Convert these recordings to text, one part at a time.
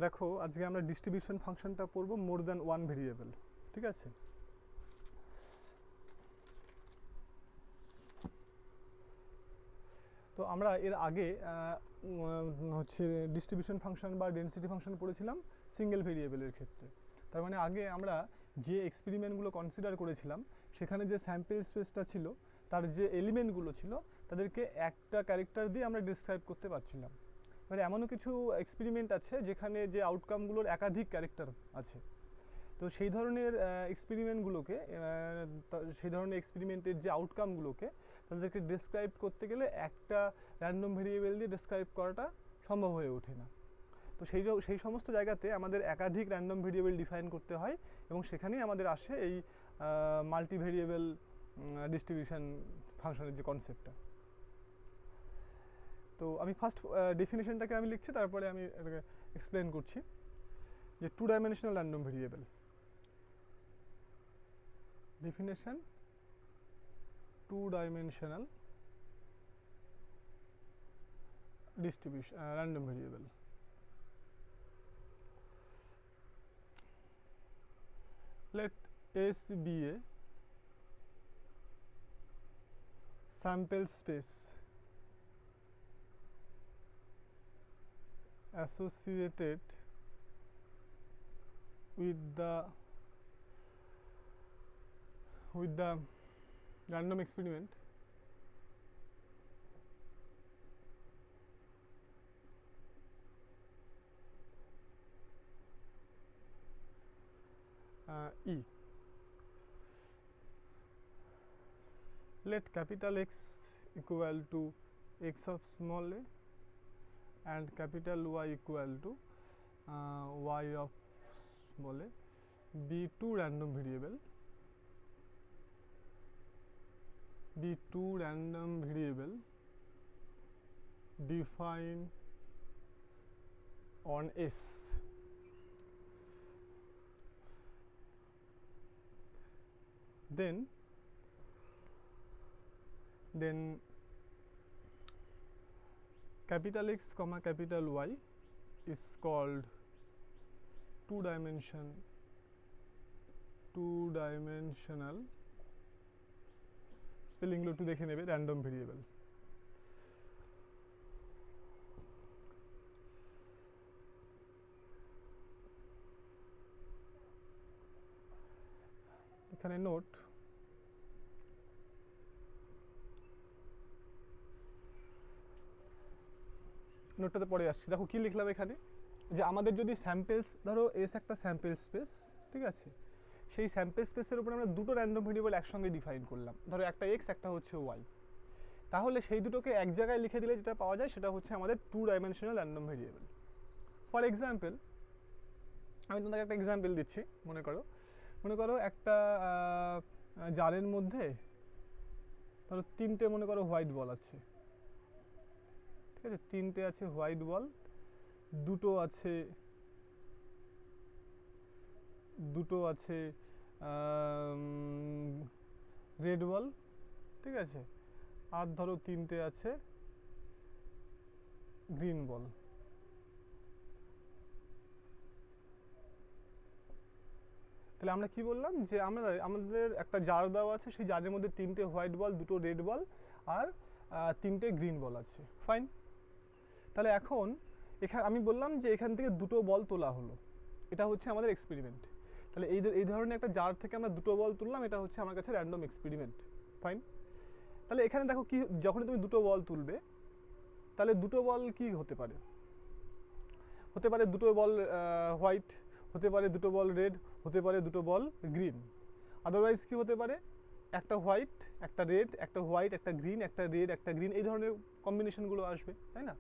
দেখো আজকে আমরা ডিস্ট্রিবিউশন ফাংশনটা পড়ব মোর দ্যান ওয়ান ভেরিয়েবল। ঠিক আছে, তো আমরা এর আগে হচ্ছে ডিস্ট্রিবিউশন ফাংশন বা ডেনসিটি ফাংশন পড়েছিলাম সিঙ্গেল ভেরিয়েবলের ক্ষেত্রে। তার মানে আগে আমরা যে এক্সপেরিমেন্টগুলো কনসিডার করেছিলাম সেখানে যে স্যাম্পল স্পেসটা ছিল, তার যে এলিমেন্টগুলো ছিল তাদেরকে একটা ক্যারেক্টার দিয়ে আমরা ডিসক্রাইব করতে পারছিলাম। মানে এমনও কিছু এক্সপেরিমেন্ট আছে যেখানে যে আউটকামগুলোর একাধিক ক্যারেক্টার আছে। তো সেই ধরনের এক্সপেরিমেন্টগুলোকে সেই ধরনের এক্সপেরিমেন্টের যে আউটকামগুলোকে তাদেরকে ডিসক্রাইব করতে গেলে একটা র্যান্ডম ভেরিয়েবল দিয়ে ডিসক্রাইব করাটা সম্ভব হয়ে ওঠে না। তো সেই সমস্ত জায়গাতে আমাদের একাধিক র্যান্ডম ভেরিয়েবল ডিফাইন করতে হয় এবং সেখানেই আমাদের আসে এই মাল্টি ভেরিয়েবল ডিস্ট্রিবিউশন ফাংশনের যে কনসেপ্টটা। তো আমি ফার্স্ট ডেফিনেশনটাকে আমি লিখছি, তারপরে আমি এটাকে এক্সপ্লেন করছি যে two dimensional random variable definition. Two dimensional distribution random variable. Let S be a sample space associated with the random experiment E. Let capital X equal to x of small a and capital Y equal to y of small a be two random variable defined on S. Then capital X comma capital Y is called two dimensional spelling গুলো একটু দেখে নেবে random variable. এখানে note, নোটটাতে পরে আসছি। দেখো কি লিখলাম এখানে, যে আমাদের যদি স্যাম্পলস, ধরো এস একটা স্যাম্পল স্পেস, ঠিক আছে, সেই স্যাম্পল স্পেসের উপর আমরা দুটো র্যান্ডম ভেরিয়েবল একসঙ্গে ডিফাইন করলাম, ধরো একটা এক্স একটা হচ্ছে ওয়াই। তাহলে সেই দুটোকে এক জায়গায় লিখে দিলে যেটা পাওয়া যায় সেটা হচ্ছে আমাদের two dimensional random variable. For example, আমি তোমাকে একটা এক্সাম্পল দিচ্ছি। মনে করো একটা জারের মধ্যে ধরো তিনটে মনে করো হোয়াইট বল আছে, ঠিক আছে, তিনটে আছে হোয়াইট বল, দুটো আছে রেড বল, ঠিক আছে, আর ধরো তিনটে আছে গ্রিন বল। তাহলে আমরা কি বললাম, যে আমাদের একটা জার দেওয়া আছে, সেই জারের মধ্যে তিনটে হোয়াইট বল, দুটো রেড বল আর তিনটে গ্রিন বল আছে। ফাইন। তাহলে এখন এখানে আমি বললাম যে এখান থেকে দুটো বল তোলা হলো, এটা হচ্ছে আমাদের এক্সপেরিমেন্ট। তাহলে এই ধরনের একটা জার থেকে আমরা দুটো বল তুললাম, এটা হচ্ছে আমার কাছে র্যান্ডম এক্সপেরিমেন্ট। ফাইন। তাহলে এখানে দেখো কি, যখনই তুমি দুটো বল তুলবে তাহলে দুটো বল কি হতে পারে, দুটো বল হোয়াইট, হতে পারে দুটো বল রেড, হতে পারে দুটো বল গ্রিন। আদারওয়াইজ কি হতে পারে, একটা হোয়াইট একটা রেড, একটা হোয়াইট একটা গ্রিন, একটা রেড একটা গ্রিন, এই ধরনের কম্বিনেশনগুলো আসবে, তাই না?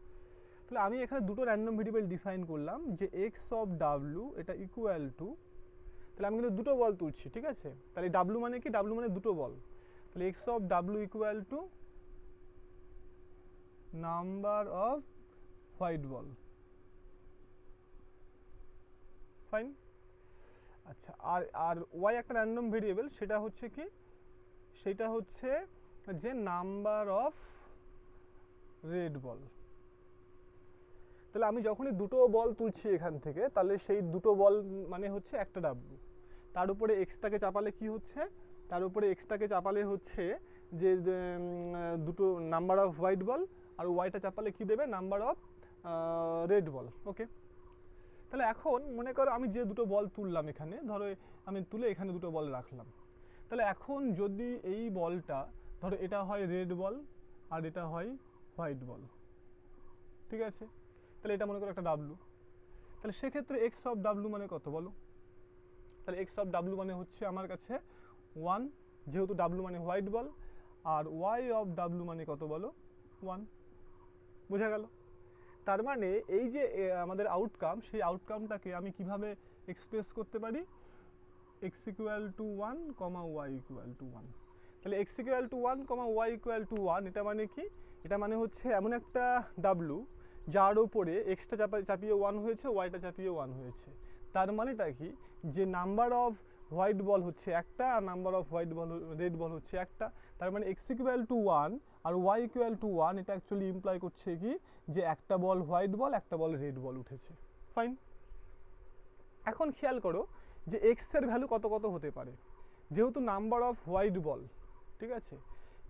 তাহলে আমি এখানে দুটো র্যান্ডম ভেরিয়েবল ডিফাইন করলাম যে এক্স অফ ডাব্লু এটা ইকুয়াল টু, তাহলে আমি কিন্তু দুটো বল তুলছি, ঠিক আছে। তাহলে ডাব্লু মানে কি, ডাব্লু মানে দুটো বল। তাহলে x of W equal two number of white ball. Fine. আচ্ছা, আর ওয়াই একটা র্যান্ডম ভেরিয়েবল, সেটা হচ্ছে কি, সেটা হচ্ছে যে নাম্বার অফ রেড বল। তাহলে আমি যখনই দুটো বল তুলছি এখান থেকে, তাহলে সেই দুটো বল মানে হচ্ছে একটা ডাব্লু। তার উপরে এক্সটাকে চাপালে কি হচ্ছে, তার উপরে এক্সটাকে চাপালে হচ্ছে যে দুটো নাম্বার অফ হোয়াইট বল, আর ওয়াইটা চাপালে কি দেবে, নাম্বার অফ রেড বল। ওকে, তাহলে এখন মনে করো আমি যে দুটো বল তুললাম এখানে, ধরো আমি তুলে এখানে দুটো বল রাখলাম, তাহলে এখন যদি এই বলটা ধরো এটা হয় রেড বল আর এটা হয় হোয়াইট বল, ঠিক আছে, তাহলে এটা মনে করো একটা ডাব্লু, তাহলে সেক্ষেত্রে এক্স অফ ডাব্লু মানে কত বলো? তাহলে এক্স অফ ডাব্লু মানে হচ্ছে আমার কাছে 1, যেহেতু ডাব্লু মানে হোয়াইট বল, আর ওয়াই অফ ডাব্লু মানে কত বলো, 1। বোঝা গেল? তার মানে এই যে আমাদের আউটকাম, সেই আউটকামটাকে আমি কিভাবে এক্সপ্রেস করতে পারি, x equal to 1, y equal to 1। তাহলে x equal to 1, y equal to 1, এটা মানে কি? এটা মানে হচ্ছে এমন একটা ডাব্লু যার উপরে এক্সটা চাপিয়ে 1 হয়েছে, ওয়াইটা চাপিয়ে 1 হয়েছে। তার মানেটা কি, যে নাম্বার অফ হোয়াইট বল হচ্ছে একটা, আর number of white ball red ball হচ্ছে একটা। তার মানে x ইকুয়াল টু 1 আর y ইকুয়াল টু 1, এটা অ্যাকচুয়ালি ইমপ্লাই করছে কি, যে একটা বল হোয়াইট বল, একটা বল রেড বল উঠেছে। ফাইন। এখন খেয়াল করো যে এক্স এর ভ্যালু কত কত হতে পারে। যেহেতু নাম্বার অফ হোয়াইট বল, ঠিক আছে,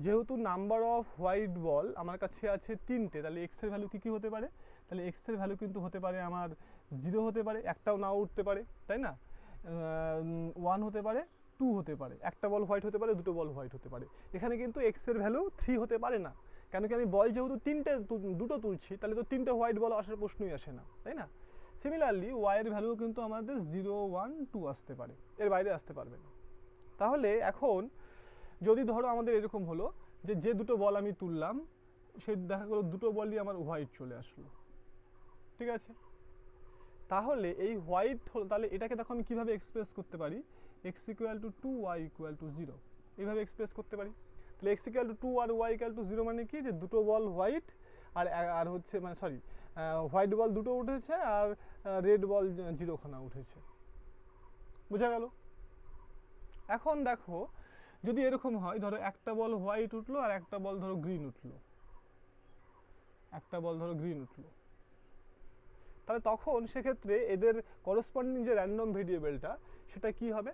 যেহেতু নাম্বার অফ হোয়াইট বল আমার কাছে আছে 3টে, তাহলে এক্স এর ভ্যালু কি কি হতে পারে? তাহলে এক্স এর ভ্যালু কিন্তু হতে পারে আমার 0 হতে পারে, একটাও নাও উঠতে পারে, তাই না, 1 হতে পারে, 2 হতে পারে, একটা বল হোয়াইট হতে পারে, দুটো বল হোয়াইট হতে পারে। এখানে কিন্তু এক্স এর ভ্যালু 3 হতে পারে না, কেন কি আমি বল যেহেতু দুটো তুলছি, তাহলে তো 3টে হোয়াইট বল আসার প্রশ্নই আসে না, তাই না। সিমিলারলি ওয়াই এর ভ্যালু কিন্তু আমাদের 0, 1, 2 আসতে পারে, এর বাইরে আসতে পারবে না। তাহলে এখন যদি ধরো আমাদের এরকম হলো যে যে দুটো বল আমি তুললাম, সে দেখা গেলো দুটো বলই আমার হোয়াইট চলে আসলো, ঠিক আছে, তাহলে এই হোয়াইট হলো, তাহলে এটাকে দেখো আমি কিভাবে এক্সপ্রেস করতে পারি, x equal to 2, y equal to 0, এইভাবে এক্সপ্রেস করতে পারি। তাহলে x ইকুয়াল টু 2 আর y ইকুয়াল টু 0 মানে কি, যে দুটো বল হোয়াইট আর আর হচ্ছে মানে সরি হোয়াইট বল দুটো উঠেছে আর রেড বল 0 খানা উঠেছে। বোঝা গেল? এখন দেখো যদি এরকম হয়, ধরো একটা বল হোয়াইট উঠলো আর একটা বল ধরো গ্রিন উঠলো, একটা বল ধরো গ্রিন উঠলো, তাহলে তখন সেক্ষেত্রে এদের করসপন্ডিং যে র্যান্ডম ভেরিয়েবলটা সেটা কি হবে?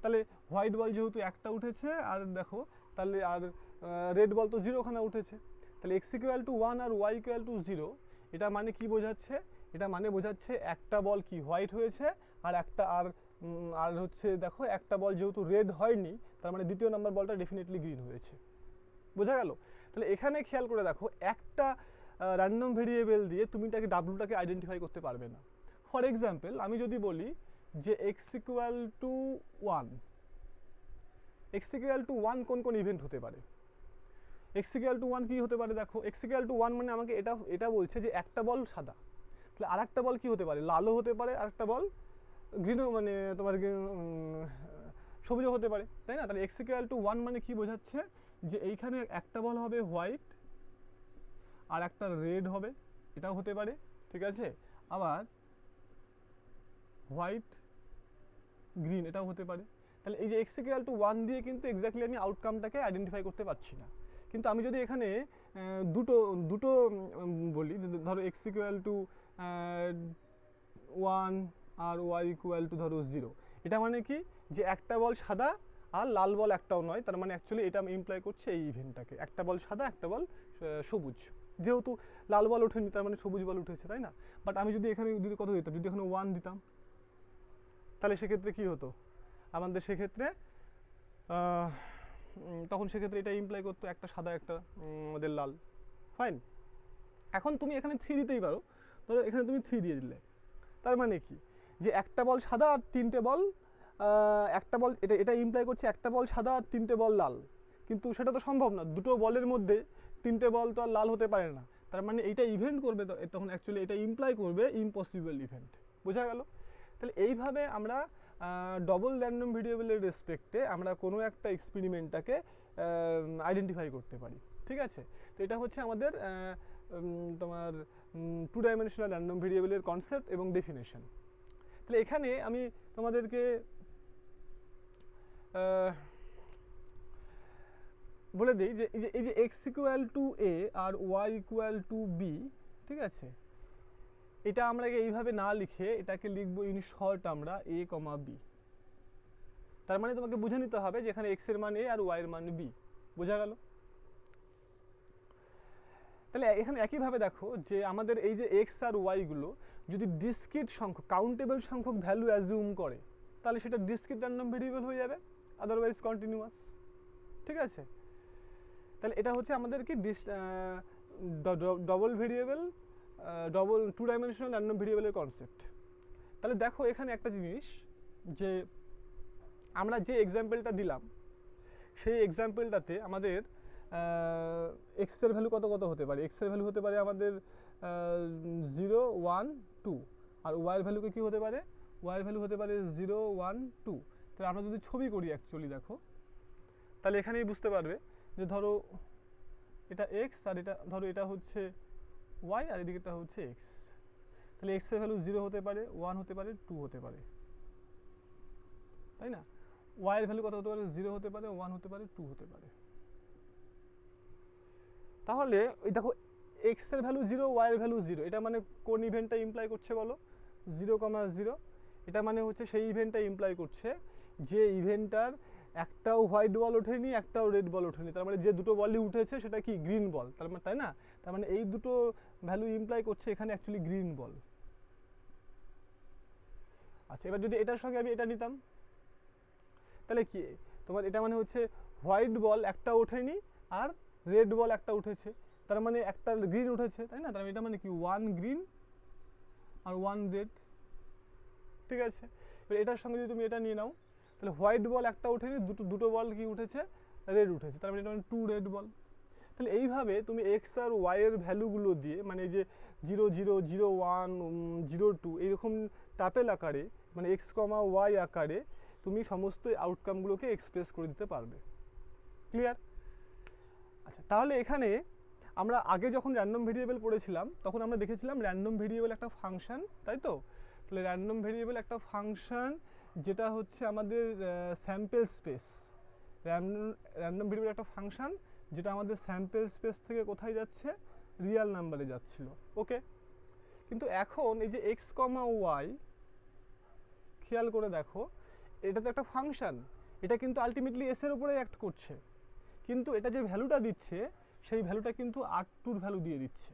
তাহলে হোয়াইট বল যেহেতু একটা উঠেছে, আর দেখো তাহলে আর রেড বল তো 0 খানা উঠেছে, তাহলে x ইকুয়াল টু 1 আর y ইকুয়াল টু 0, এটা মানে কি বোঝাচ্ছে? এটা মানে বোঝাচ্ছে একটা বল কি হোয়াইট হয়েছে, আর একটা আর হচ্ছে দেখো একটা বল যেহেতু রেড হয়নি, তার মানে দ্বিতীয় নাম্বার বলটা ডেফিনেটলি গ্রিন হয়েছে। বোঝা গেল? তাহলে এখানে খেয়াল করে দেখো, একটা র্যান্ডম ভেরিয়েবল দিয়ে তুমি তাকে ডাব্লুটাকে আইডেন্টিফাই করতে পারবে না। ফর এক্সাম্পল আমি যদি বলি যে x equal to 1, x equal to 1 কোন কোন ইভেন্ট হতে পারে? x ইকুয়াল টু 1 কি হতে পারে? দেখো x ইকুয়াল টু 1 মানে আমাকে এটা বলছে যে একটা বল সাদা, তাহলে আরেকটা বল কি হতে পারে? লালও হতে পারে, আরেকটা বল গ্রিনও মানে তোমার সবুজও হতে পারে, তাই না। তাহলে x ইকুয়াল টু 1 মানে কি বোঝাচ্ছে, যে এইখানে একটা বল হবে হোয়াইট আর একটা রেড হবে, এটাও হতে পারে, ঠিক আছে, আবার হোয়াইট গ্রিন এটাও হতে পারে। তাহলে এই যে x ইকুয়াল টু 1 দিয়ে কিন্তু এক্স্যাক্টলি আমি আউটকামটাকে আইডেন্টিফাই করতে পারছি না। কিন্তু আমি যদি এখানে দুটো দুটো বলি, ধরো x ইকুয়াল টু 1 আর y ইকুয়াল টু ধরো 0, এটা মানে কি, যে একটা বল সাদা আর লাল বল একটাও নয়, তার মানে অ্যাকচুয়ালি এটা ইমপ্লাই করছে এই ইভেন্টটাকে, একটা বল সাদা একটা বল সবুজ, যেহেতু লাল বল ওঠেনি তার মানে সবুজ বল উঠেছে, তাই না। বাট আমি যদি এখানে যদি কত দিতাম, যদি এখানে 1 দিতাম, তাহলে সেক্ষেত্রে কি হতো আমাদের, সেক্ষেত্রে তখন সেক্ষেত্রে এটা ইমপ্লাই করতো একটা সাদা একটা আমাদের লাল। ফাইন। এখন তুমি এখানে 3 দিতেই পারো, ধরো এখানে তুমি 3 দিয়ে দিলে, তার মানে কি, যে একটা বল সাদা আর 3টে বল, একটা বল এটা ইমপ্লাই করছে একটা বল সাদা আর 3টে বল লাল, কিন্তু সেটা তো সম্ভব না, দুটো বলের মধ্যে 3টে বল তো আর লাল হতে পারে না, তার মানে এইটা ইভেন্ট করবে, তখন অ্যাকচুয়ালি এটা ইমপ্লাই করবে ইম্পসিবল ইভেন্ট। বোঝা গেল? তাহলে এইভাবে আমরা ডবল র্যান্ডম ভেরিয়েবলের রেসপেক্টে আমরা কোনো একটা এক্সপেরিমেন্টটাকে আইডেন্টিফাই করতে পারি, ঠিক আছে। তো এটা হচ্ছে আমাদের তোমার 2 ডাইমেনশনাল র্যান্ডম ভেরিয়েবলের কনসেপ্ট এবং ডেফিনেশন। তাহলে এখানে আমি তোমাদেরকে বলে দিই যে এই যে x ইকুয়াল টু a আর y ইকুয়াল টু b, ঠিক আছে, এটা আমরা এইভাবে না লিখে এটাকে লিখবো ইন শর্ট আমরা a, b। তার মানে তোমাকে বুঝে নিতে হবে যে এখানে x এর মান a আর y এর মান b। বোঝা গেল? তাহলে এখানে একইভাবে দেখো যে আমাদের এই যে x আর y গুলো যদি ডিসক্রিট সংখ্যক কাউন্টেবল সংখ্যক ভ্যালু অ্যাজিউম করে তাহলে সেটা ডিসক্রিট র্যান্ডম ভেরিয়েবল হয়ে যাবে, আদারওয়াইজ কন্টিনিউয়াস। ঠিক আছে? তাহলে এটা হচ্ছে আমাদের কি double variable double two dimensional random ভেরিয়েবলের কনসেপ্ট। তাহলে দেখো এখানে একটা জিনিস যে আমরা যে এক্সাম্পলটা দিলাম সেই এক্সাম্পলটাতে আমাদের এক্স এর ভ্যালু কত কত হতে পারে। এক্স এর ভ্যালু হতে পারে আমাদের 0, 1, 2, আর ওয়াই এর ভ্যালুকে কি হতে পারে, ওয়াই এর ভ্যালু হতে পারে 0, 1, 2। তাহলে আমরা যদি ছবি করি অ্যাকচুয়ালি দেখো তাহলে এখানেই বুঝতে পারবে যে ধরো এটা এক্স আর এটা ধরো এটা হচ্ছে ওয়াই আর এদিকেটা হচ্ছে এক্স। তাহলে এক্স এর ভ্যালু 0 হতে পারে, 1 হতে পারে, 2 হতে পারে, তাই না? ওয়াই এর ভ্যালু কত হতে পারে, 0 হতে পারে, 1 হতে পারে, 2 হতে পারে। তাহলে এই দেখো এক্স এর ভ্যালু 0, ওয়াই এর ভ্যালু 0, এটা মানে কোন ইভেন্টটা ইমপ্লাই করছে বলো? 0, 0। এটা মানে হচ্ছে সেই ইভেন্টটা ইমপ্লাই করছে যে ইভেন্টটার একটাও হোয়াইট বল ওঠেনি, একটাও রেড বল ওঠেনি। তার মানে যে দুটো বলই উঠেছে সেটা কি গ্রিন বল, তার মানে, তাই না? তার মানে এই দুটো ভ্যালু ইমপ্লাই করছে এখানে অ্যাকচুয়ালি গ্রিন বল। আচ্ছা, এবার যদি এটার সঙ্গে আমি এটা নিতাম তাহলে কি তোমার এটা মানে হচ্ছে হোয়াইট বল একটা ওঠেনি আর রেড বল একটা উঠেছে, তার মানে একটা গ্রিন উঠেছে, তাই না? তার মানে এটা মানে কি 1 গ্রিন আর 1 রেড। ঠিক আছে? এবার এটার সঙ্গে যদি তুমি এটা নিয়ে নাও তাহলে হোয়াইট বল একটা ওঠেনি, দুটো বল কি উঠেছে, রেড উঠেছে, তার মানে এটা মানে 2 রেড বল। তাহলে এইভাবে তুমি এক্স আর ওয়াই এর ভ্যালুগুলো দিয়ে মানে যে 0, 0, 0, 1, 0, 2 এইরকম টাপেল আকারে মানে এক্স কমা ওয়াই আকারে তুমি সমস্ত আউটকামগুলোকে এক্সপ্রেস করে দিতে পারবে। ক্লিয়ার? আচ্ছা, তাহলে এখানে আমরা আগে যখন র্যান্ডম ভেরিয়েবল পড়েছিলাম তখন আমরা দেখেছিলাম র্যান্ডম ভেরিয়েবল একটা ফাংশন, তাই তো? তাহলে র্যান্ডম ভেরিয়েবল একটা ফাংশন যেটা হচ্ছে আমাদের স্যাম্পল স্পেস। র্যান্ডম ভেরিয়েবল একটা ফাংশন যেটা আমাদের স্যাম্পল স্পেস থেকে কোথায় যাচ্ছে, রিয়েল নাম্বারে যাচ্ছিল। ওকে, কিন্তু এখন এই যে এক্স কমা ওয়াই, খেয়াল করে দেখো এটা তো একটা ফাংশন, এটা কিন্তু আলটিমেটলি এস এর উপরে অ্যাক্ট করছে, কিন্তু এটা যে ভ্যালুটা দিচ্ছে সেই ভ্যালুটা কিন্তু r2 ভ্যালু দিয়ে দিচ্ছে।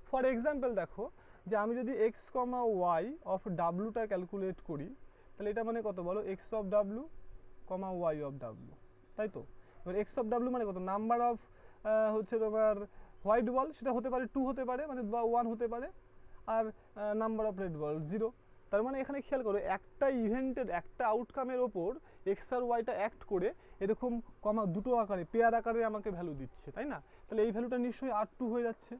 ফর এক্সাম্পল দেখো যে আমি যদি এক্স কমা ওয়াই অফ ডাব্লুটা ক্যালকুলেট করি তাহলে এটা মানে কত বলো, X of W comma Y of W, তাই তো? এবার এক্স অফ ডাব্লু মানে কত, নাম্বার অফ হচ্ছে তোমার হোয়াইট বল, সেটা হতে পারে 2 হতে পারে মানে বা 1 হতে পারে, আর নাম্বার অফ রেড বল 0। তার মানে এখানে খেয়াল করো একটা ইভেন্টের একটা আউটকামের ওপর এক্স আর ওয়াইটা অ্যাক্ট করে এরকম কমা দুটো আকারে পেয়ার আকারে আমাকে ভ্যালু দিচ্ছে, তাই না? তাহলে এই ভ্যালুটা নিশ্চয়ই r2 হয়ে যাচ্ছে।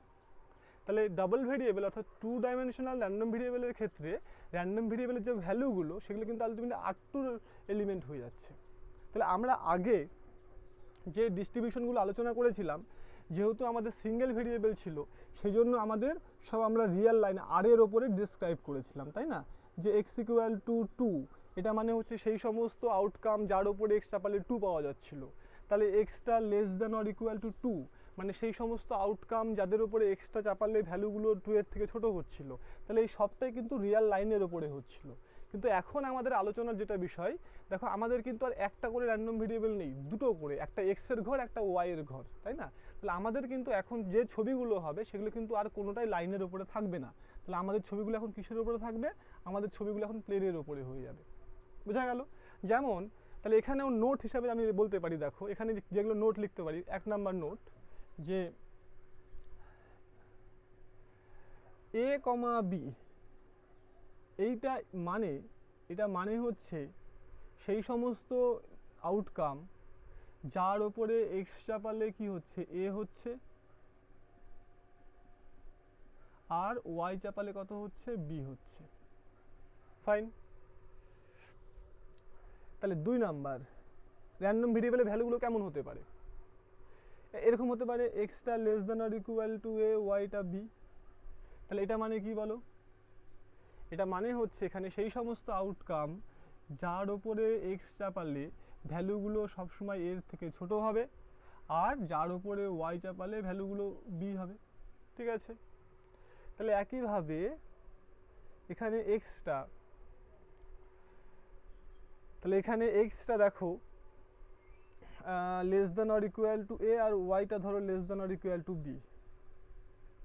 তাহলে ডাবল ভেরিয়েবল অর্থাৎ 2 ডাইমেনশনাল র্যান্ডম ভেরিয়েবলের ক্ষেত্রে র্যান্ডম ভেরিয়েবলের যে ভ্যালুগুলো সেগুলো কিন্তু আলটিমেটলি r2 এলিমেন্ট হয়ে যাচ্ছে। তাহলে আমরা আগে যে ডিস্ট্রিবিউশনগুলো আলোচনা করেছিলাম যেহেতু আমাদের সিঙ্গেল ভেরিয়েবল ছিল সেই জন্য আমাদের সব আমরা রিয়েল লাইন আর এর ওপরে ডিসক্রাইব করেছিলাম, তাই না? যে এক্স ইকুয়াল টু 2 এটা মানে হচ্ছে সেই সমস্ত আউটকাম যার উপরে এক্স চাপালে 2 পাওয়া যাচ্ছিল। তাহলে extra less than or equal to 2 মানে সেই সমস্ত আউটকাম যাদের উপরে এক্সটা চাপালে ভ্যালুগুলো 2 এর থেকে ছোট হচ্ছিল। তাহলে এই সবটাই কিন্তু রিয়েল লাইনের ওপরে হচ্ছিল। কিন্তু এখন আমাদের আলোচনার যেটা বিষয়, দেখো আমাদের কিন্তু আর একটা করে র্যান্ডম ভেরিয়েবল নেই, দুটো করে, একটা এক্স এর ঘর একটা ওয়াই এর ঘর, তাই না? তাহলে আমাদের কিন্তু এখন যে ছবিগুলো হবে সেগুলো কিন্তু আর কোনোটাই লাইনের ওপরে থাকবে না। তাহলে আমাদের ছবিগুলো এখন কিসের উপরে থাকবে, আমাদের ছবিগুলো এখন প্লেনের ওপরে হয়ে যাবে। বোঝা গেল? যেমন তাহলে এখানেও নোট হিসাবে আমি বলতে পারি, দেখো এখানে যেগুলো নোট লিখতে পারি, 1 নাম্বার নোট যে এ কমা বি এইটা মানে, এটা মানে হচ্ছে সেই সমস্ত আউটকাম যার ওপরে এক্স চাপালে কি হচ্ছে, এ হচ্ছে, আর ওয়াই চাপালে কত হচ্ছে, বি হচ্ছে। ফাইন। তাহলে 2 নাম্বার র্যান্ডম ভেরিয়েবলের ভ্যালুগুলো কেমন হতে পারে, এরকম হতে পারে এক্সটা less than or equal to A, ওয়াইটা বি। তাহলে এটা মানে কি বলো, এটা মানে হচ্ছে এখানে সেই সমস্ত আউটকাম যার ওপরে এক্স চাপালে ভ্যালুগুলো সবসময় এর থেকে ছোট হবে, আর যার ওপরে ওয়াই চাপালে ভ্যালুগুলো বি হবে। ঠিক আছে? তাহলে একইভাবে এখানে এক্সটা, তাহলে এখানে এক্সটা দেখো less than or equal to A, আর ওয়াইটা ধরো less than or equal to B.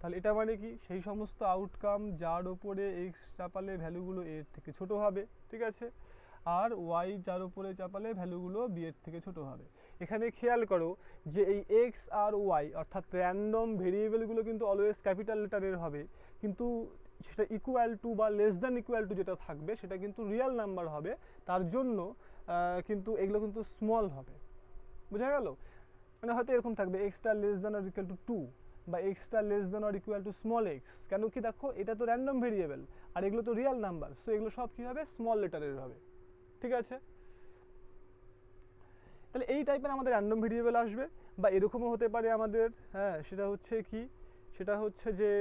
তাহলে এটা মানে কি, সেই সমস্ত আউটকাম যার ওপরে এক্স চাপালে ভ্যালুগুলো এর থেকে ছোট হবে, ঠিক আছে, আর ওয়াই যার উপরে চাপালে ভ্যালুগুলো বি এর থেকে ছোট হবে। এখানে খেয়াল করো যে এই এক্স আর ওয়াই অর্থাৎ র্যান্ডম ভেরিয়েবলগুলো কিন্তু অলওয়েজ ক্যাপিটাল লেটারের হবে, কিন্তু সেটা ইকুয়াল টু বা লেস দ্যান ইকুয়াল টু যেটা থাকবে সেটা কিন্তু রিয়েল নাম্বার হবে, তার জন্য কিন্তু এগুলো কিন্তু স্মল হবে। বোঝা গেল? মানে হয়তো এরকম থাকবে extra less than or equal to 2 বা extra less than or equal to small x. কেন কি, দেখো এটা তো র্যান্ডম ভেরিয়েবল আর এগুলো তো রিয়েল নাম্বার, সো এগুলো সব কি হবে, স্মল লেটারের হবে, ঠিক আছে। তাহলে এই টাইপের আমাদের র্যান্ডম ভেরিয়েবল আসবে, বা এরকমও হতে পারে আমাদের, হ্যাঁ সেটা হচ্ছে কি, সেটা হচ্ছে যে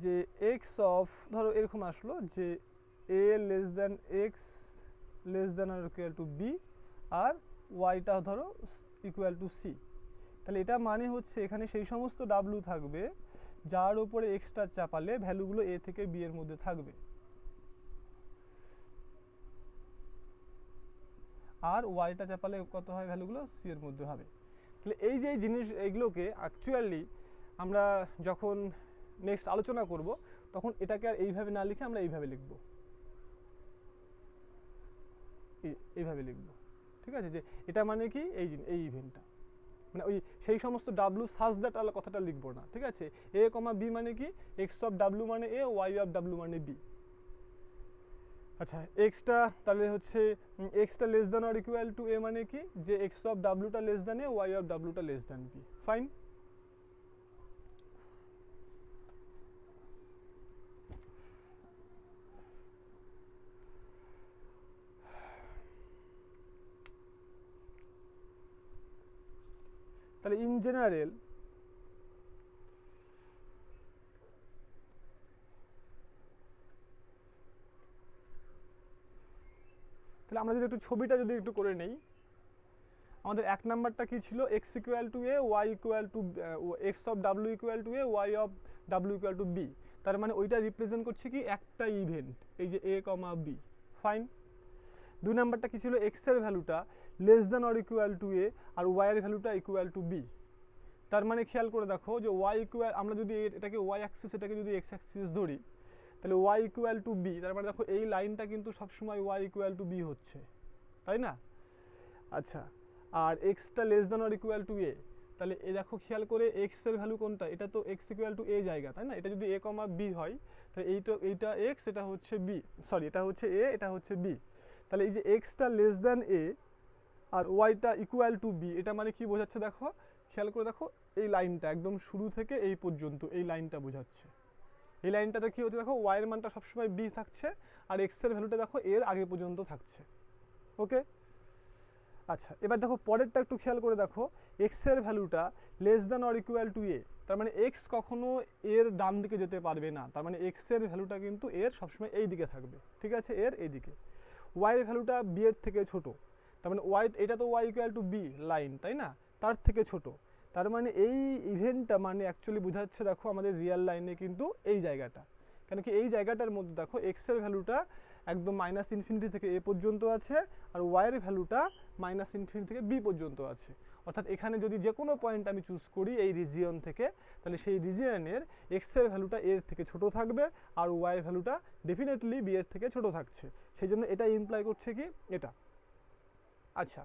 যে এক্স অফ, ধরো এরকম আসলো যে A less than X less than or equal to B, আর ওয়াইটা ধরো ইকুয়াল টু সি। তাহলে এটা মানে হচ্ছে এখানে সেই সমস্ত ডাব্লু থাকবে যার উপরে এক্সটা চাপালে ভ্যালুগুলো এ থেকে বি এর মধ্যে থাকবে, আর ওয়াইটা চাপালে কত হয়, ভ্যালুগুলো সি এর মধ্যে হবে। তাহলে এই যে জিনিস, এইগুলোকে অ্যাকচুয়ালি আমরা যখন নেক্সট আলোচনা করব তখন এটাকে আর এইভাবে না লিখে আমরা এইভাবে লিখব, এইভাবে লিখব, ঠিক আছে, যে এটা মানে কি এই ইভেন্টটা, মানে ওই সেই সমস্ত ডাব্লু সাজ দ্যাট আলা কথাটা লিখবো না, ঠিক আছে। এ কমা বি মানে কি, এক্স অফ ডাব্লু মানে এ, ওয়াই অফ ডাব্লু মানে বি। আচ্ছা এক্সটা তাহলে হচ্ছে এক্সটা less than or equal to A মানে কি, যে এক্স অফ ডাব্লুটা less than A, Y of ডাব্লুটা লেস দ্যান বি, ফাইন। তাহলে ইন জেনারেল তাহলে আমরা যদি একটু ছবিটা যদি একটু করে নেই, আমাদের এক নাম্বারটা কি ছিল, X equal to A, Y equal to X of W equal to A, Y of W equal to B. তার মানে ওইটা রিপ্রেজেন্ট করছে কি একটা ইভেন্ট, এই যে এ কমা বি, ফাইন। দুই নাম্বারটা কি ছিল, এক্স এর ভ্যালুটা less than or equal to A, আর ওয়াই এর ভ্যালুটা ইকুয়াল টু বি। তার মানে খেয়াল করে দেখো যে ওয়াই ইকুয়াল, আমরা যদি এটাকে ওয়াই অ্যাক্সিস এটাকে যদি এক্স অ্যাক্সিস ধরি, তাহলে ওয়াই ইকুয়াল টু বি, তার মানে দেখো এই লাইনটা কিন্তু সবসময় ওয়াই ইকুয়াল টু বি হচ্ছে, তাই না? আচ্ছা, আর এক্সটা less than or equal to A, তাহলে এ দেখো খেয়াল করে এক্স এর ভ্যালু কোনটা, এটা তো এক্স ইকুয়াল টু এ জায়গা, তাই না? এটা যদি এ কমা বি হয় তাহলে এইটা এক্স, এটা হচ্ছে বি, সরি এটা হচ্ছে এ, এটা হচ্ছে বি। তাহলে এই যে এক্সটা লেস দ্যান এ আর ওয়াইটা ইকুয়াল টু বি, এটা মানে কি বোঝাচ্ছে দেখো, খেয়াল করে দেখো এই লাইনটা একদম শুরু থেকে এই পর্যন্ত এই লাইনটা বোঝাচ্ছে। এই লাইনটাতে কি হচ্ছে দেখো, ওয়াই এর মানটা সবসময় বি থাকছে, আর এক্স এর ভ্যালুটা দেখো এর আগে পর্যন্ত থাকছে, ওকে। আচ্ছা এবার দেখো পরেরটা একটু খেয়াল করে দেখো, এক্স এর ভ্যালুটা less than or equal to A, তার মানে এক্স কখনো এর ডান দিকে যেতে পারবে না, তার মানে এক্স এর ভ্যালুটা কিন্তু এর সবসময় এই দিকে থাকবে, ঠিক আছে, এর এই দিকে। ওয়াই এর ভ্যালুটা বি এর থেকে ছোট, তার মানে ওয়াই, এটা তো Y equal to B line, তাই না, তার থেকে ছোট। তার মানে এই ইভেন্টটা মানে অ্যাকচুয়ালি বোঝাচ্ছে দেখো আমাদের রিয়েল লাইনে কিন্তু এই জায়গাটা, কেন কি এই জায়গাটার মধ্যে দেখো এক্স এর ভ্যালুটা একদম মাইনাস ইনফিনিটি থেকে এ পর্যন্ত আছে, আর ওয়াই এর ভ্যালুটা মাইনাস ইনফিনিটি থেকে বি পর্যন্ত আছে। অর্থাৎ এখানে যদি যে কোনো পয়েন্ট আমি চুজ করি এই রিজিয়ন থেকে, তাহলে সেই রিজিয়নের এক্স এর ভ্যালুটা এর থেকে ছোট থাকবে, আর ওয়াই এর ভ্যালুটা ডেফিনেটলি বি এর থেকে ছোট থাকছে, সেই জন্য এটা ইমপ্লাই করছে কি এটা। আচ্ছা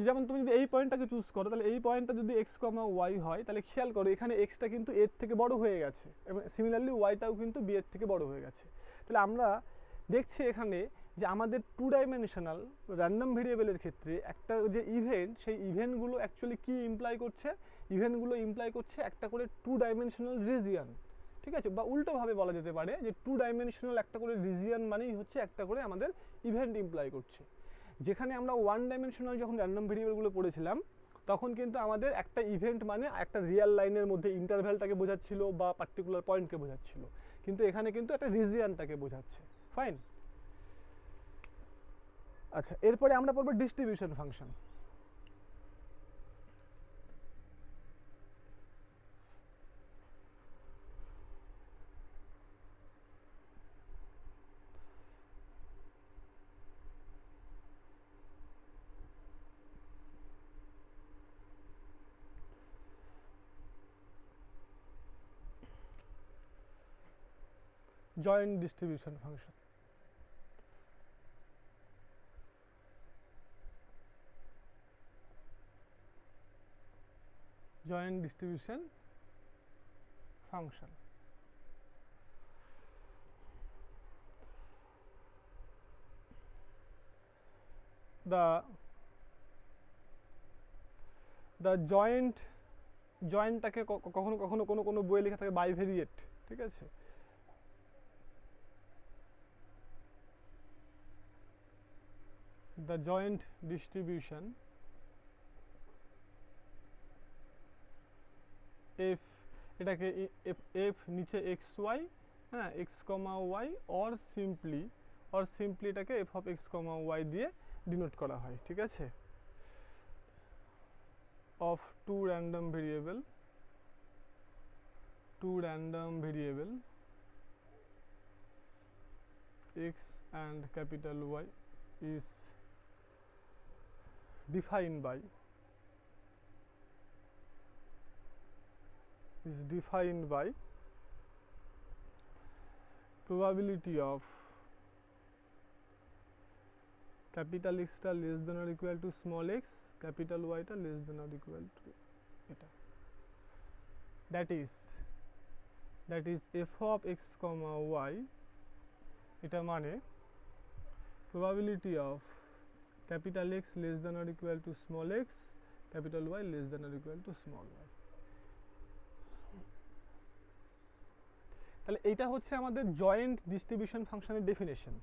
যেমন তুমি যদি এই পয়েন্টটাকে চুজ করো, তাহলে এই পয়েন্টটা যদি এক্স কমা ওয়াই হয়, তাহলে খেয়াল করো এখানে এক্সটা কিন্তু এর থেকে বড় হয়ে গেছে, এবং সিমিলারলি ওয়াইটাও কিন্তু বি এর থেকে বড় হয়ে গেছে। তাহলে আমরা দেখছি এখানে যে আমাদের টু ডাইমেনশনাল র্যান্ডম ভেরিয়েবলের ক্ষেত্রে একটা যে ইভেন্ট, সেই ইভেন্টগুলো অ্যাকচুয়ালি কি ইমপ্লাই করছে, ইভেন্টগুলো ইমপ্লাই করছে একটা করে টু ডাইমেনশনাল রিজিয়ন, ঠিক আছে, বা উল্টোভাবে বলা যেতে পারে যে টু ডাইমেনশনাল একটা করে রিজিয়ন মানেই হচ্ছে একটা করে আমাদের ইভেন্ট ইমপ্লাই করছে। যেখানে আমরা ওয়ান ডাইমেনশনাল যখন র্যান্ডম ভেরিয়েবলগুলো পড়েছিলাম তখন কিন্তু আমাদের একটা ইভেন্ট মানে একটা রিয়েল লাইনের মধ্যে ইন্টারভ্যালটাকে বোঝাচ্ছিল বা পার্টিকুলার পয়েন্টকে বোঝাচ্ছিল, কিন্তু এখানে কিন্তু একটা রিজিয়নটাকে বোঝাচ্ছে, ফাইন। আচ্ছা এরপরে আমরা পড়বো distribution function. Joint distribution function. Joint distribution function. The জয়েন্টটাকে কখনো কখনো কোনো কোনো বইয়ে লেখা থাকে বাইভেরিয়েট, ঠিক আছে। দ্য জয়েন্ট ডিস্ট্রিবিউশন এফ, এটাকে এফ নিচে এক্স ওয়াই, হ্যাঁ X comma Y, or simply এটাকে F of X comma Y দিয়ে ডিনোট করা হয়, ঠিক আছে। of two random variable x and capital Y is defined by probability of capital X টা less than or equal to small x, capital Y টা less than or equal to এটা, that is f of x comma y, এটা মানে probability of capital X less than or equal to small x, capital Y less than or equal to small y। তাহলে এইটা হচ্ছে আমাদের joint distribution ফাংশনের definition.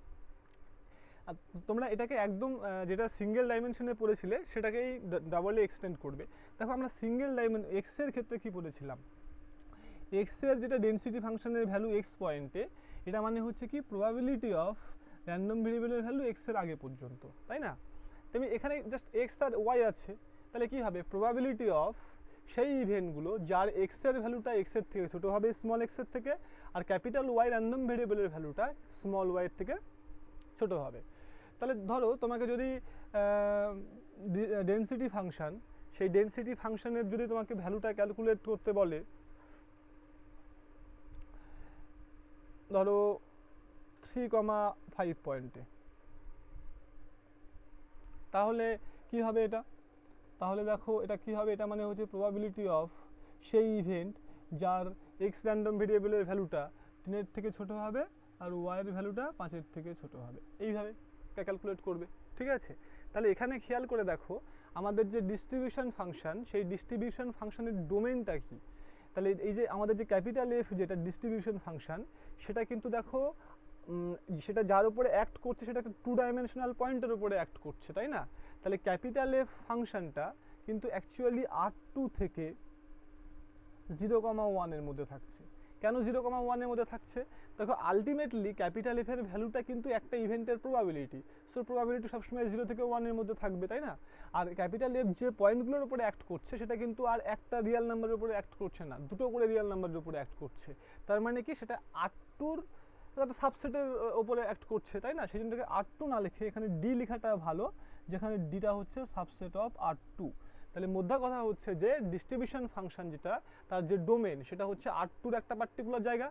আর তোমরা এটাকে একদম যেটা সিঙ্গেল ডাইমেনশনে পড়েছিলে সেটাকেই ডাবলে এক্সটেন্ড করবে। দেখো আমরা সিঙ্গেল এক্স এর ক্ষেত্রে কি পড়েছিলাম, এক্স এর যেটা ডেনসিটি ফাংশনের ভ্যালু এক্স পয়েন্টে, এটা মানে হচ্ছে কি প্রবাবিলিটি অফ র্যান্ডম ভেরিয়েবলের ভ্যালু এক্স এর আগে পর্যন্ত, তাই না। তেমনি এখানে জাস্ট এক্স আর ওয়াই আছে, তাহলে কি হবে প্রবাবিলিটি অফ সেই ইভেন্টগুলো যার এক্স এর ভ্যালুটা এক্স এর থেকে ছোট হবে স্মল এক্স এর থেকে, আর ক্যাপিটাল ওয়াই র্যান্ডম ভেরিয়েবলের ভ্যালুটা স্মল ওয়াই এর থেকে ছোট হবে। তাহলে ধরো তোমাকে যদি ডেনসিটি ফাংশন, সেই ডেনসিটি ফাংশনের যদি তোমাকে ভ্যালুটা ক্যালকুলেট করতে বলে, ধরো 3,5 পয়েন্টে, তাহলে কি হবে এটা, তাহলে দেখো এটা কি হবে, এটা মানে হচ্ছে প্রবাবিলিটি অফ সেই ইভেন্ট যার এক্স র্যান্ডম ভেরিয়েবলের ভ্যালুটা 3 থেকে ছোট হবে আর ওয়াই এর ভ্যালুটা 5 থেকে ছোট হবে, এইভাবে ক্যালকুলেট করবে, ঠিক আছে। তাহলে এখানে খেয়াল করে দেখো আমাদের যে ডিস্ট্রিবিউশন ফাংশন, সেই ডিস্ট্রিবিউশন ফাংশনের ডোমেইনটা কি। তাহলে এই যে আমাদের যে ক্যাপিটাল এফ যেটা ডিস্ট্রিবিউশন ফাংশন, সেটা কিন্তু দেখো সেটা যার উপরে অ্যাক্ট করছে সেটা একটা 2 ডাইমেনশনাল পয়েন্টের উপরে অ্যাক্ট করছে, তাই না। তাহলে ক্যাপিটাল এফ ফাংশনটা কিন্তু অ্যাকচুয়ালি R2 থেকে 0,1 এর মধ্যে থাকছে। কেন 0,1 এর মধ্যে থাকছে, দেখো আলটিমেটলি ক্যাপিটাল এফ এর ভ্যালুটা কিন্তু একটা ইভেন্টের প্রবাবিলিটি, সো প্রবাবিলিটি সবসময় 0 থেকে 1 এর মধ্যে থাকবে, তাই না। আর ক্যাপিটাল এফ যে পয়েন্টগুলোর উপরে অ্যাক্ট করছে সেটা কিন্তু আর একটা রিয়েল নাম্বারের উপরে অ্যাক্ট করছে না, দুটো করে রিয়েল নাম্বারের উপরে অ্যাক্ট করছে। তার মানে কি সেটা R2-র একটা সাবসেটের উপরে অ্যাক্ট করছে, তাই না। সেই জন্য R2 না লিখে এখানে ডি লেখাটা ভালো, যেখানে ডিটা হচ্ছে সাবসেট অফ R2। তাহলে মোদ্দা কথা হচ্ছে যে ডিস্ট্রিবিউশন ফাংশন যেটা, তার যে ডোমেন সেটা হচ্ছে R2-র একটা পার্টিকুলার জায়গা,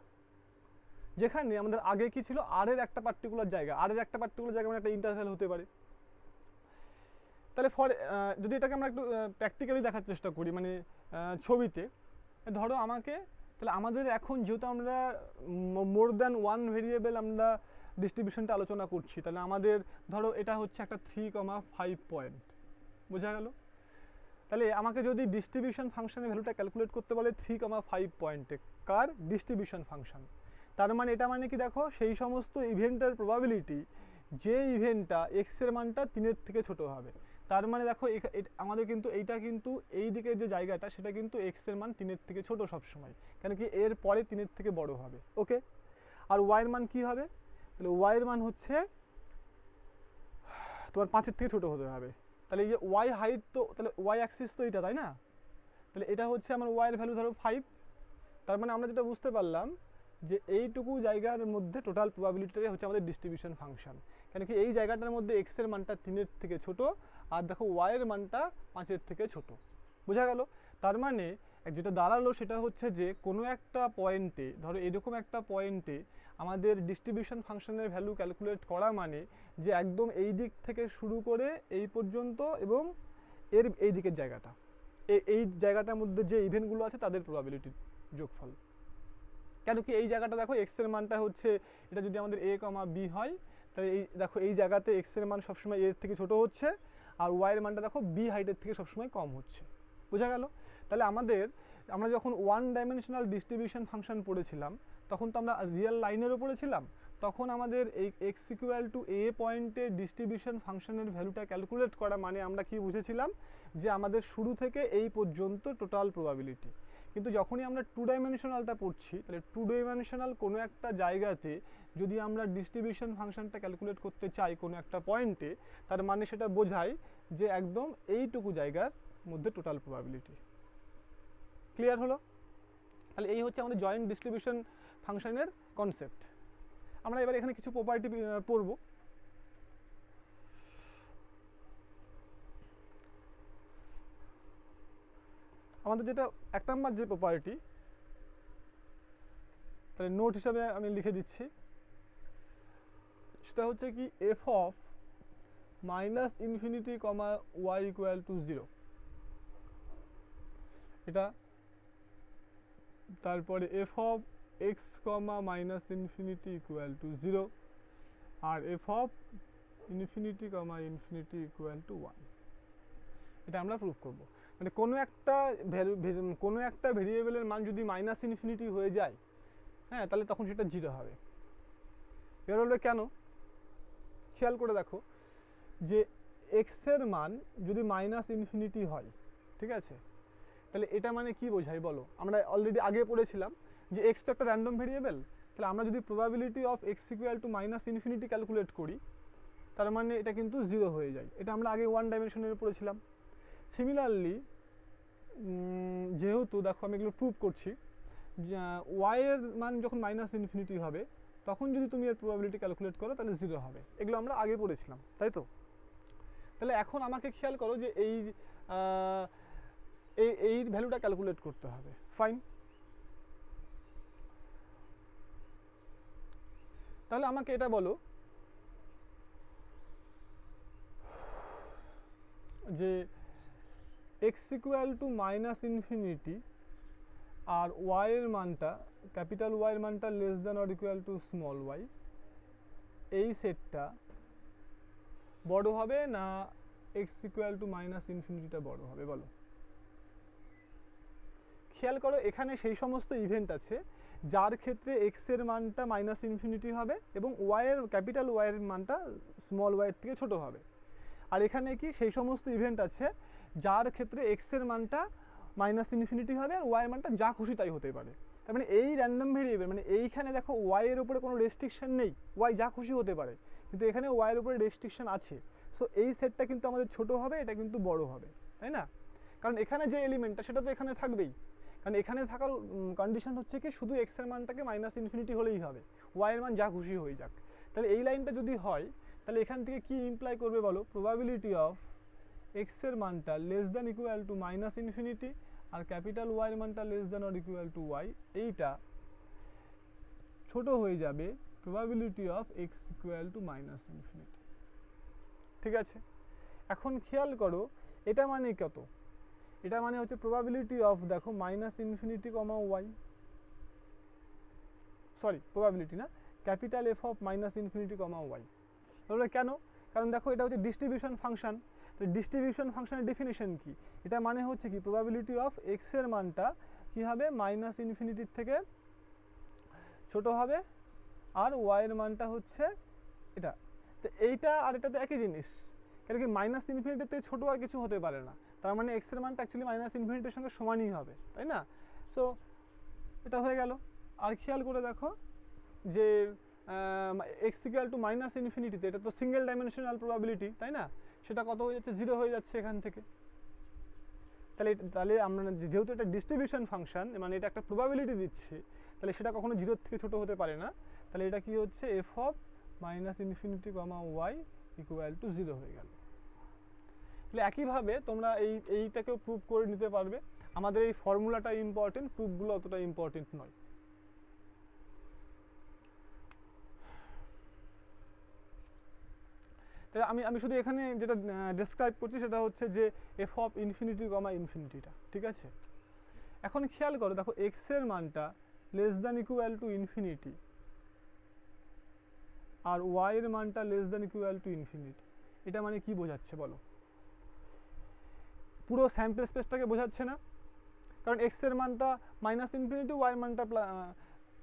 যেখানে আমাদের আগে কি ছিল আর এর একটা পার্টিকুলার জায়গা, আর এর একটা পার্টিকুলার জায়গা মানে একটা ইন্টারভ্যাল হতে পারে। তাহলে যদি এটাকে আমরা একটু প্র্যাকটিক্যালি দেখার চেষ্টা করি, মানে ছবিতে ধরো আমাকে, তাহলে আমাদের এখন যেহেতু আমরা মোর দ্যান ওয়ান ভেরিয়েবল আমরা ডিস্ট্রিবিউশনটা আলোচনা করছি, তাহলে আমাদের ধরো এটা হচ্ছে একটা 3,5 পয়েন্ট, বোঝা গেল। তাহলে আমাকে যদি ডিস্ট্রিবিউশন ফাংশনের ভ্যালুটা ক্যালকুলেট করতে বলে 3,5 পয়েন্টে, কার ডিস্ট্রিবিউশন ফাংশন, তার মানে এটা মানে কি দেখো সেই সমস্ত ইভেন্টের প্রবাবিলিটি যে ইভেন্টটা এক্স এর মানটা 3 থেকে ছোট হবে। তার মানে দেখো আমাদের কিন্তু এইটা কিন্তু এই দিকের যে জায়গাটা সেটা কিন্তু এক্স এর মান 3 থেকে ছোট সবসময়, কেন কি এর পরে 3 থেকে বড় হবে, ওকে। আর ওয়াই এর মান কি হবে, তাহলে ওয়াই এর মান হচ্ছে তোমার 5 থেকে ছোট হতে হবে। তাহলে এই যে ওয়াই হাইট, তো তাহলে ওয়াই অ্যাক্সিস তো এটা, তাই না। তাহলে এটা হচ্ছে আমার ওয়াই এর ভ্যালু ধরো 5, তার মানে আমরা যেটা বুঝতে পারলাম যে এইটুকু জায়গার মধ্যে টোটাল প্রবাবিলিটিটাই হচ্ছে আমাদের ডিস্ট্রিবিউশন ফাংশন, কেন কি এই জায়গাটার মধ্যে এক্স এর মানটা 3 থেকে ছোট আর দেখো ওয়াই এর মানটা 5 থেকে ছোট, বোঝা গেল। তার মানে যেটা দাঁড়ালো সেটা হচ্ছে যে কোনো একটা পয়েন্টে, ধরো এরকম একটা পয়েন্টে আমাদের ডিস্ট্রিবিউশন ফাংশনের ভ্যালু ক্যালকুলেট করা মানে যে একদম এই দিক থেকে শুরু করে এই পর্যন্ত এবং এর এই দিকের জায়গাটা, এই জায়গাটার মধ্যে যে ইভেন্টগুলো আছে তাদের প্রবাবিলিটির যোগফল। কেন কি এই জায়গাটা দেখো এক্স এর মানটা হচ্ছে, এটা যদি আমাদের এ কমা বি হয় তাহলে এই দেখো এই জায়গাতে এক্স এর মান সবসময় এর থেকে ছোট হচ্ছে আর ওয়াই এর মানটা দেখো বি হাইটের থেকে সবসময় কম হচ্ছে। বোঝা গেল? তাহলে আমরা যখন ওয়ান ডাইমেনশনাল ডিস্ট্রিবিউশন ফাংশন পড়েছিলাম তখন তো আমরা রিয়েল লাইনেরও পড়েছিলাম, তখন আমাদের এই এক্স ইকুয়াল টু এ পয়েন্টে ডিস্ট্রিবিউশন ফাংশনের ভ্যালুটা ক্যালকুলেট করা মানে আমরা কি বুঝেছিলাম যে আমাদের শুরু থেকে এই পর্যন্ত টোটাল প্রবাবিলিটি। কিন্তু যখনই আমরা টু ডাইমেনশনালটা পড়ছি তাহলে টু ডাইমেনশনাল কোনো একটা জায়গাতে যদি আমরা ডিস্ট্রিবিউশন ফাংশনটা ক্যালকুলেট করতে চাই কোনো একটা পয়েন্টে, তার মানে সেটা বোঝায় যে একদম এইটুকু জায়গার মধ্যে টোটাল প্রবাবিলিটি। ক্লিয়ার হলো? তাহলে এই হচ্ছে আমাদের জয়েন্ট ডিস্ট্রিবিউশন ফাংশনের কনসেপ্ট। আমরা এবার এখানে কিছু প্রপার্টি পড়ব। আমাদের যেটা 1 নম্বর যে প্রপার্টি, তাহলে নোট হিসাবে আমি লিখে দিচ্ছি, সেটা হচ্ছে কি F of minus infinity comma Y equal to 0, এটা। তারপরে F of X comma minus infinity equal to 0 আর F of infinity comma infinity equal to 1। এটা আমরা প্রুভ করব। মানে কোনো একটা ভেরিয়েবলের মান যদি মাইনাস ইনফিনিটি হয়ে যায়, হ্যাঁ, তাহলে তখন সেটা 0 হবে। এবার বলবে কেন? খেয়াল করে দেখো যে এক্স এর মান যদি মাইনাস ইনফিনিটি হয়, ঠিক আছে, তাহলে এটা মানে কি বোঝায় বলো? আমরা অলরেডি আগে পড়েছিলাম যে এক্স তো একটা র্যান্ডম ভেরিয়েবল, তাহলে আমরা যদি probability of X equal to minus infinity calculate করি তার মানে এটা কিন্তু 0 হয়ে যায়। এটা আমরা আগে ওয়ান ডাইমেনশনের পড়েছিলাম। সিমিলারলি যেহেতু দেখো আমি এগুলো প্রুভ করছি, ওয়াই এর মান যখন মাইনাস ইনফিনিটি হবে তখন যদি তুমি এর প্রবাবিলিটি ক্যালকুলেট করো তাহলে 0 হবে। এগুলো আমরা আগে পড়েছিলাম, তাই তো? তাহলে এখন আমাকে খেয়াল করো যে এই ভ্যালুটা ক্যালকুলেট করতে হবে। ফাইন, তাহলে আমাকে এটা বলো যে X equal to minus infinity আর ওয়াই এর মানটা, ক্যাপিটাল ওয়াই এর মানটা less than or equal to small Y, এই সেটটা বড় হবে না এক্স ইকুয়াল টু মাইনাস ইনফিনিটিটা বড় হবে বলো? খেয়াল করো এখানে সেই সমস্ত ইভেন্ট আছে যার ক্ষেত্রে এক্স এর মানটা মাইনাস ইনফিনিটি হবে এবং ক্যাপিটাল ওয়াই এর মানটা স্মল ওয়াই এর থেকে ছোট হবে। আর এখানে কি সেই সমস্ত ইভেন্ট আছে যার ক্ষেত্রে এক্স এর মানটা মাইনাস ইনফিনিটি হবে আর ওয়াই এর মানটা যা খুশি তাই হতে পারে। তার মানে এই র্যান্ডম ভেরিয়েবল, মানে এইখানে দেখো ওয়াই এর উপরে কোনো রেস্ট্রিকশন নেই, ওয়াই যা খুশি হতে পারে, কিন্তু এখানে ওয়াই এর উপরে রেস্ট্রিকশন আছে। সো এই সেটটা কিন্তু আমাদের ছোট হবে, এটা কিন্তু বড় হবে, তাই না? কারণ এখানে যে এলিমেন্টটা সেটা তো এখানে থাকবেই, কারণ এখানে থাকার কন্ডিশন হচ্ছে কি শুধু এক্স এর মানটাকে মাইনাস ইনফিনিটি হলেই হবে, ওয়াই এর মান যা খুশি হয়ে যাক। তাহলে এই লাইনটা যদি হয় তাহলে এখান থেকে কি ইমপ্লাই করবে বলো? প্রবাবিলিটি অফ এক্স এর মানটা less than equal to minus infinity আর ক্যাপিটাল ওয়াই এর মানটা less than or equal to Y, এইটা ছোট হয়ে যাবে probability of X equal to minus infinity. ঠিক আছে, এখন খেয়াল করো এটা মানে কত? এটা মানে হচ্ছে প্রবাবিলিটি অফ, দেখো minus infinity comma Y, sorry probability না, capital F of minus infinity comma Y. তাহলে কেন? কারণ দেখো এটা হচ্ছে ডিস্ট্রিবিউশন ফাংশন। তো ডিস্ট্রিবিউশন ফাংশনের ডেফিনেশন কি? এটা মানে হচ্ছে কি প্রবাবিলিটি অফ এক্স এর মানটা কি হবে মাইনাস ইনফিনিটির থেকে ছোট হবে আর ওয়াই এর মানটা হচ্ছে এটা। তো এইটা আর এটা তো একই জিনিস, কেন কি মাইনাস ইনফিনিটির থেকে ছোট আর কিছু হতে পারে না, তার মানে এক্স এর মানটা অ্যাকচুয়ালি মাইনাস ইনফিনিটির সঙ্গে সমানই হবে, তাই না? সো এটা হয়ে গেল। আর খেয়াল করে দেখো যে এক্স ইকুয়াল টু মাইনাস ইনফিনিটিতে এটা তো সিঙ্গেল ডাইমেনশনাল প্রবাবিলিটি, তাই না? সেটা কত হয়ে যাচ্ছে? 0 হয়ে যাচ্ছে এখান থেকে। তাহলে আমরা যেহেতু এটা ডিস্ট্রিবিউশন ফাংশন, মানে এটা একটা প্রবাবিলিটি দিচ্ছে, তাহলে সেটা কখনো 0 থেকে ছোট হতে পারে না। তাহলে এটা কি হচ্ছে? F of minus infinity comma Y equal to 0 হয়ে গেল। তাহলে একইভাবে তোমরা এইটাকেও প্রুভ করে নিতে পারবে। আমাদের এই ফর্মুলাটা ইম্পর্টেন্ট, প্রুফগুলো অতটা ইম্পর্টেন্ট নয়। তাই আমি আমি শুধু এখানে যেটা ডেসক্রাইব করছি সেটা হচ্ছে যে এফ অফ ইনফিনিটি কমা ইনফিনিটিটা, ঠিক আছে। এখন খেয়াল করো, দেখো এক্স এর মানটা less than equal to infinity আর ওয়াই এর মানটা less than equal to infinity. এটা মানে কি বোঝাচ্ছে বলো? পুরো স্যাম্পল স্পেসটাকে বোঝাচ্ছে না? কারণ এক্স এর মানটা মাইনাস ইনফিনিটি, ওয়াই এর মানটা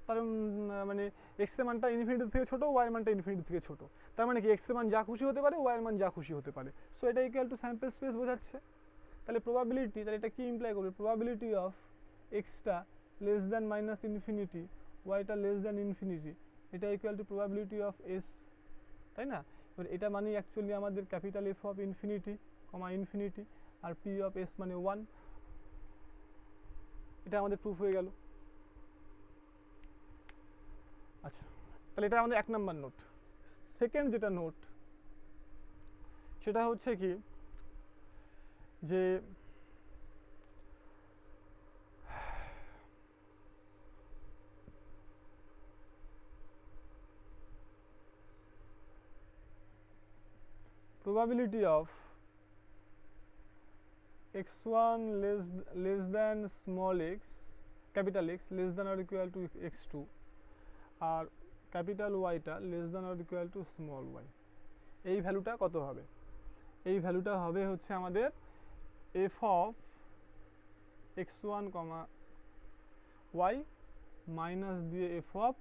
তার মানে এক্স এর মানটা ইনফিনিটি থেকে ছোট, ওয়াই এর মানটা ইনফিনিটি থেকে ছোট। তার মানে কি এক্স এর মান যা খুশি হতে পারে, ওয়াই এর মান যা খুশি হতে পারে। সো এটা ইকুয়াল টু স্যাম্পল স্পেস বোঝাচ্ছে। তাহলে প্রবাবিলিটি, তাহলে এটা কি ইমপ্লাই করবে? প্রবাবিলিটি অফ এক্সটা লেস দ্যান মাইনাস ইনফিনিটি, ওয়াইটা লেস দ্যান ইনফিনিটি, এটা equal to probability of S, তাই না? এবার এটা মানে অ্যাকচুয়ালি আমাদের capital F of infinity comma infinity আর পি অফ এস মানে 1। এটা আমাদের প্রুফ হয়ে গেল। আচ্ছা, তাহলে এটা আমাদের 1 নাম্বার নোট। সেকেন্ড যেটা নোট সেটা হচ্ছে কি যে probability of x1 less than small x, capital X less than or equal to x2 আর ক্যাপিটাল ওয়াইটা less than or equal to small Y, এই ভ্যালুটা কত হবে? এই ভ্যালুটা হবে হচ্ছে আমাদের F of x1 comma Y minus দিয়ে F of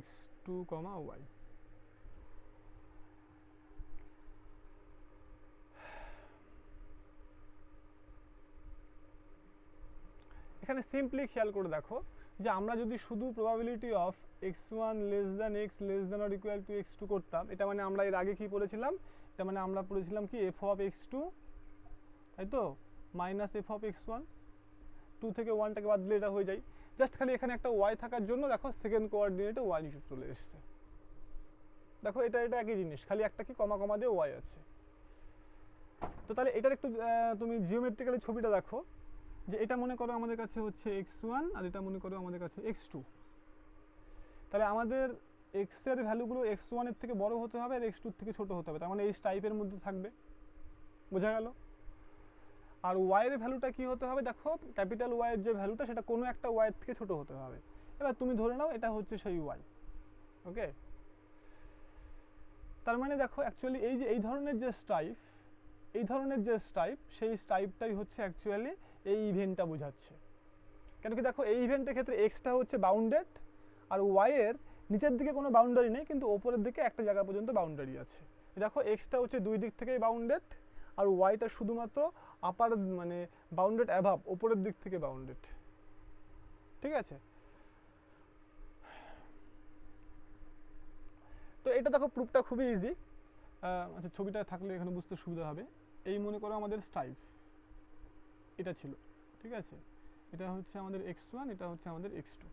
x2 comma Y. এখানে সিম্পলি খেয়াল করে দেখো যে আমরা যদি শুধু probability of x1 less than x less than or equal to x2 করতাম, এটা মানে আমরা এর আগে কি পড়েছিলাম? এটা মানে আমরা পড়েছিলাম কি এফ অফ x2, তাই তো, মাইনাস এফ অফ x1, 2 থেকে 1টাকে বাদ দিলে এটা হয়ে যায়। জাস্ট খালি এখানে একটা y থাকার জন্য দেখো সেকেন্ড কোঅর্ডিনেটে y নিচে চলে এসেছে। দেখো এটা এটা একই জিনিস, খালি একটা কি কমা কমা দিয়ে y আছে। তো তাহলে এটার একটু তুমি জিওমেট্রিক্যালি ছবিটা দেখো, যে এটা মনে করো আমাদের কাছে হচ্ছে x1 আর এটা মনে করো আমাদের কাছে x2। তাহলে আমাদের x এর ভ্যালুগুলো x1 এর থেকে বড় হতে হবে আর x2 এর থেকে ছোট হতে হবে, তার মানে এই টাইপের মধ্যে থাকবে, বোঝা গেল? আর y এর ভ্যালুটা কি হতে হবে? দেখো ক্যাপিটাল y এর যে ভ্যালুটা সেটা কোনো একটা y এর থেকে ছোট হতে হবে। এবার তুমি ধরে নাও এটা হচ্ছে সেই y, ওকে? তার মানে দেখো অ্যাকচুয়ালি এই যে এই ধরনের যে স্টাইপ, সেই স্টাইপটাই হচ্ছে অ্যাকচুয়ালি এই ইভেন্টটা বোঝাচ্ছে। কেন কি দেখো এই ইভেন্টের ক্ষেত্রে এক্সটা হচ্ছে বাউন্ডেড আর ওয়াই এর নিচের দিকে কোনো বাউন্ডারি নেই, কিন্তু ওপরের দিকে একটা জায়গা পর্যন্ত বাউন্ডারি আছে। দেখো এক্সটা হচ্ছে দুই দিক থেকেই বাউন্ডেড আর ওয়াইটা শুধুমাত্র আপার মানে বাউন্ডেড অ্যাভাব, ওপরের দিক থেকে বাউন্ডেড, ঠিক আছে? তো এটা দেখো প্রুফটা খুবই ইজি। আচ্ছা ছবিটা থাকলে এখানে বুঝতে সুবিধা হবে। এই মনে করো আমাদের স্টাইপ এটা ছিল, ঠিক আছে? এটা হচ্ছে আমাদের x1, এটা হচ্ছে আমাদের x2।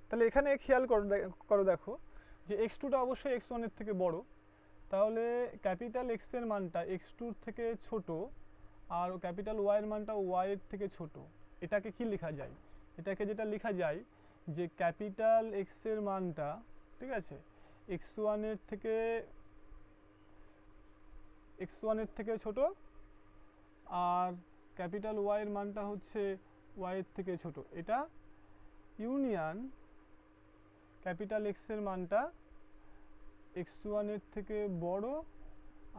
তাহলে এখানে খেয়াল করো দেখো যে x2টা অবশ্যই x1 এর থেকে বড়, তাহলে ক্যাপিটাল x এর মানটা x2 এর থেকে ছোট আর ক্যাপিটাল y এর মানটা y এর থেকে ছোট। এটাকে কি লেখা যায়? এটাকে যেটা লেখা যায় যে ক্যাপিটাল x এর মানটা, ঠিক আছে, x1 এর থেকে ছোট আর ক্যাপিটাল y এর মানটা হচ্ছে y এর থেকে ছোট। এটা ইউনিয়ন ক্যাপিটাল x এর মানটা x1 এর থেকে বড়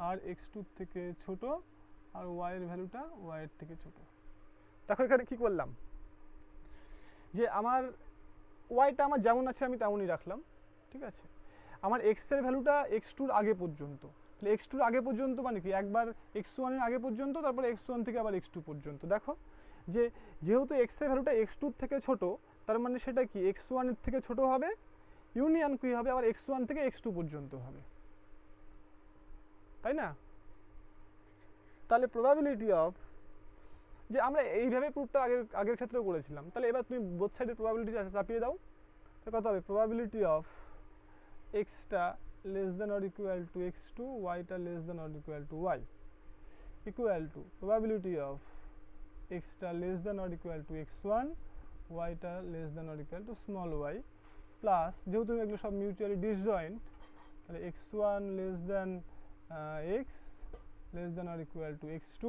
আর x2 এর থেকে ছোট আর y এর ভ্যালুটা y এর থেকে ছোট। দেখো এখানে কি করলাম, যে আমার ওয়াইটা আমার যেমন আছে আমি তেমনই রাখলাম, ঠিক আছে? আমার এক্স এর ভ্যালুটা x2 এর আগে পর্যন্ত, তাহলে x2 এর আগে পর্যন্ত মানে কি একবার x1 এর আগে পর্যন্ত, তারপরে x1 থেকে আবার x2 পর্যন্ত। দেখো যে যেহেতু x এর ভ্যালুটা x2 এর থেকে ছোট, তার মানে সেটা কি x1 এর থেকে ছোট হবে, ইউনিয়ন কি হবে আবার x1 থেকে x2 পর্যন্ত হবে, তাই না? তাহলে প্রবাবিলিটি অফ, যে আমরা এইভাবে প্রুফটা আগের ক্ষেত্রেও করেছিলাম, তাহলে এবার তুমি বোথ সাইডের প্রবাবিলিটি চাপিয়ে দাও, তো কত হবে? প্রবাবিলিটি অফ এক্সটা less than or equal to x2, ওয়াইটা less than or equal to y equal to probability of এক্সটা less than or equal to x1, ওয়াইটা less than or equal to small y plus, যেহেতু এগুলো সব mutually disjoint, তাহলে x1 less than x less than R equal to x2,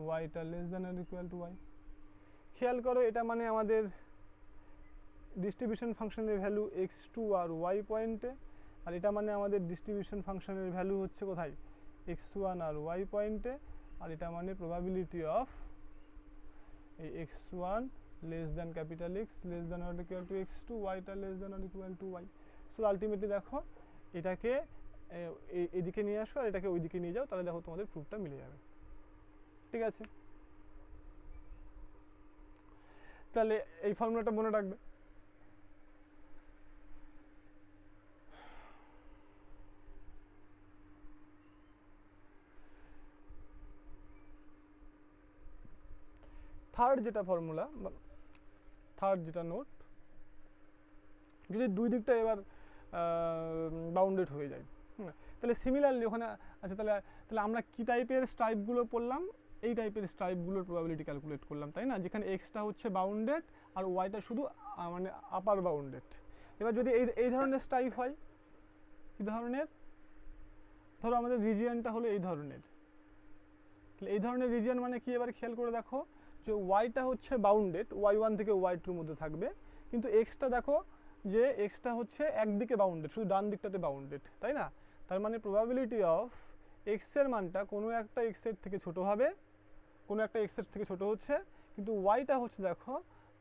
ওয়াইটা less than R equal to y। খেয়াল করো এটা মানে আমাদের ডিস্ট্রিবিউশন ফাংশনের ভ্যালু x2 আর y পয়েন্টে, আর এটা মানে আমাদের ডিস্ট্রিবিউশন ফাংশনের ভ্যালু হচ্ছে কোথায় x1 আর y পয়েন্টে, আর এটা মানে প্রবাবিলিটি অফ এই x1 less then capital X less than R equal to x2, ওয়াইটা less than R equal to y। So ultimately দেখো এটাকে এদিকে নিয়ে আসো আর এটাকে ওইদিকে নিয়ে যাও, তাহলে দেখো তোমাদের প্রুফটা মিলে যাবে। ঠিক আছে, তাহলে এই ফর্মুলাটা মনে রাখবে। থার্ড যেটা ফর্মুলা, থার্ড যেটা নোট, যদি দুই দিকটা এবার বাউন্ডেড হয়ে যায়, তাহলে সিমিলারলি ওখানে আচ্ছা তাহলে তাহলে আমরা কি টাইপের স্ট্রাইপগুলো পড়লাম, এই টাইপের স্ট্রাইপগুলোর প্রবাবিলিটি ক্যালকুলেট করলাম, তাই না? যেখানে এক্সটা হচ্ছে বাউন্ডেড আর ওয়াইটা শুধু মানে আপার বাউন্ডেড। এবার যদি এই ধরনের স্ট্রাইপ হয়, কি ধরনের, ধরো আমাদের রিজিয়নটা হলো এই ধরনের, তাহলে এই ধরনের রিজিয়ন মানে কি, এবার খেয়াল করে দেখো যে ওয়াইটা হচ্ছে বাউন্ডেড, y1 থেকে y2 মধ্যে থাকবে, কিন্তু এক্সটা দেখো যে এক্সটা হচ্ছে একদিকে বাউন্ডেড, শুধু ডান দিকটাতে বাউন্ডেড, তাই না? তার মানে প্রবাবিলিটি অফ এক্স এর মানটা কোনো একটা এক্স এর থেকে ছোট হবে, কোনো একটা এক্স এর থেকে ছোট হচ্ছে, কিন্তু ওয়াইটা হচ্ছে দেখো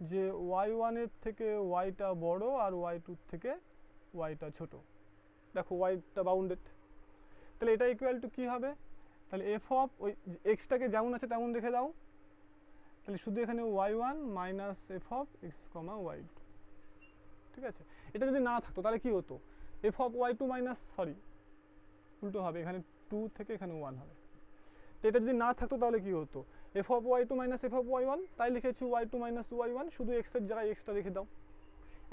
যে y1 এর থেকে ওয়াইটা বড় আর y2 থেকে ওয়াইটা ছোট। দেখো ওয়াইটা বাউন্ডেড, তাহলে এটা ইকুয়াল টু কি হবে, তাহলে এফ অফ ওই এক্সটাকে যেমন আছে তেমন রেখে দাও, তাহলে শুধু এখানে y1 minus F of X comma y2। ঠিক আছে, এটা যদি না থাকতো তাহলে কি হতো, F of y2 minus, sorry উল্টো হবে, এখানে 2 থেকে এখানে 1 হবে। তো এটা যদি না থাকতো তাহলে কি হতো, F of y2 minus F of y1, তাই লিখেছি y2 মাইনাস y1, শুধু x এর জায়গায় এক্সটা রেখে দাও,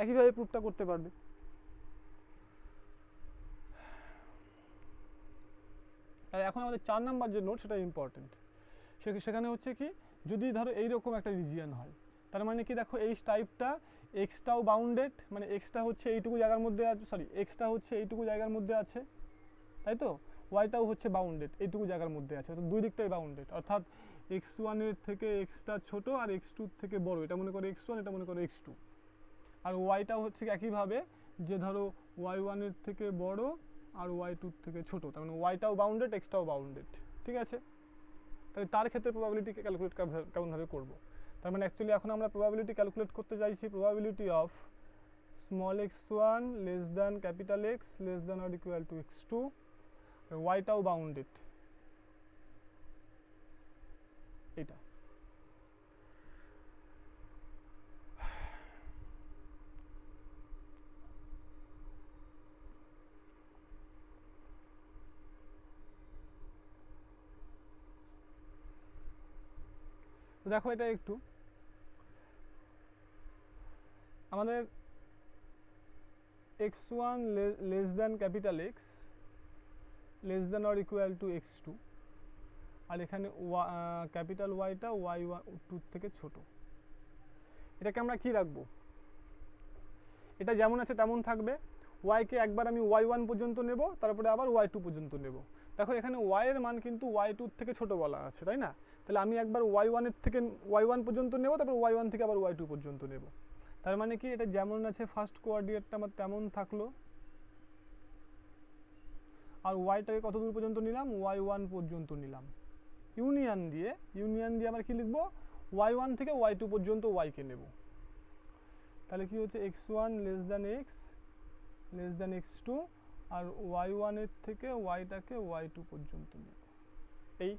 একইভাবে প্রুফটা করতে পারবে। আর এখন আমাদের 4 নাম্বার যে নোট সেটা ইম্পর্টেন্ট, সেখানে হচ্ছে কি, যদি ধরো এইরকম একটা রিজিয়ন হয়, তার মানে কি দেখো এই টাইপটা এক্সটাও বাউন্ডেড, মানে এক্সটা হচ্ছে এইটুকু জায়গার মধ্যে আছে, সরি এক্সটা হচ্ছে এইটুকু জায়গার মধ্যে আছে, তাই তো, ওয়াইটাও হচ্ছে বাউন্ডেড এইটুকু জায়গার মধ্যে আছে, অর্থাৎ দুই দিকটাই বাউন্ডেড, অর্থাৎ x1 এর থেকে এক্সটা ছোট আর x2 থেকে বড়, এটা মনে করো x1, এটা মনে করো x2, আর ওয়াইটাও হচ্ছে একইভাবে যে ধরো y1 এর থেকে বড় আর y2 থেকে ছোট, তার মানে ওয়াইটাও বাউন্ডেড এক্সটাও বাউন্ডেড। ঠিক আছে, তাহলে তার ক্ষেত্রে প্রবাবিলিটি ক্যালকুলেট কেমনভাবে করব, তার মানে অ্যাকচুয়ালি এখন আমরা প্রবাবিলিটি ক্যালকুলেট করতে চাইছি, probability of small x1 less than capital X less than or equal to x2, ওয়াইটাও বাউন্ডেড, এটা দেখো, এটা একটু আমাদের x1 less than capital X less than or equal to x2, আর এখানে ক্যাপিটাল ওয়াইটা y2 থেকে ছোট, এটাকে আমরা কি রাখবো, এটা যেমন আছে তেমন থাকবে, ওয়াইকে একবার আমি y1 পর্যন্ত নেব, তারপরে আবার y2 পর্যন্ত নেব। দেখো এখানে y এর মান কিন্তু y2 থেকে ছোট বলা আছে, তাই না? তাহলে আমি একবার y1 এর থেকে y1 পর্যন্ত নেব, তারপর y1 থেকে আবার y2 পর্যন্ত নেব, তার মানে কি এটা যেমন আছে ফার্স্ট কোঅর্ডিনেটটা আমার তেমন থাকলো, আর ওয়াইটাকে কত দূর পর্যন্ত নিলাম, y1 পর্যন্ত নিলাম, ইউনিয়ন দিয়ে আমরা কি লিখবো, y1 থেকে y2 পর্যন্ত y কে নেব, তাহলে কি হচ্ছে x1 less than X less than x2, আর y1 এর থেকে yটাকে y2 পর্যন্ত নেব, এই।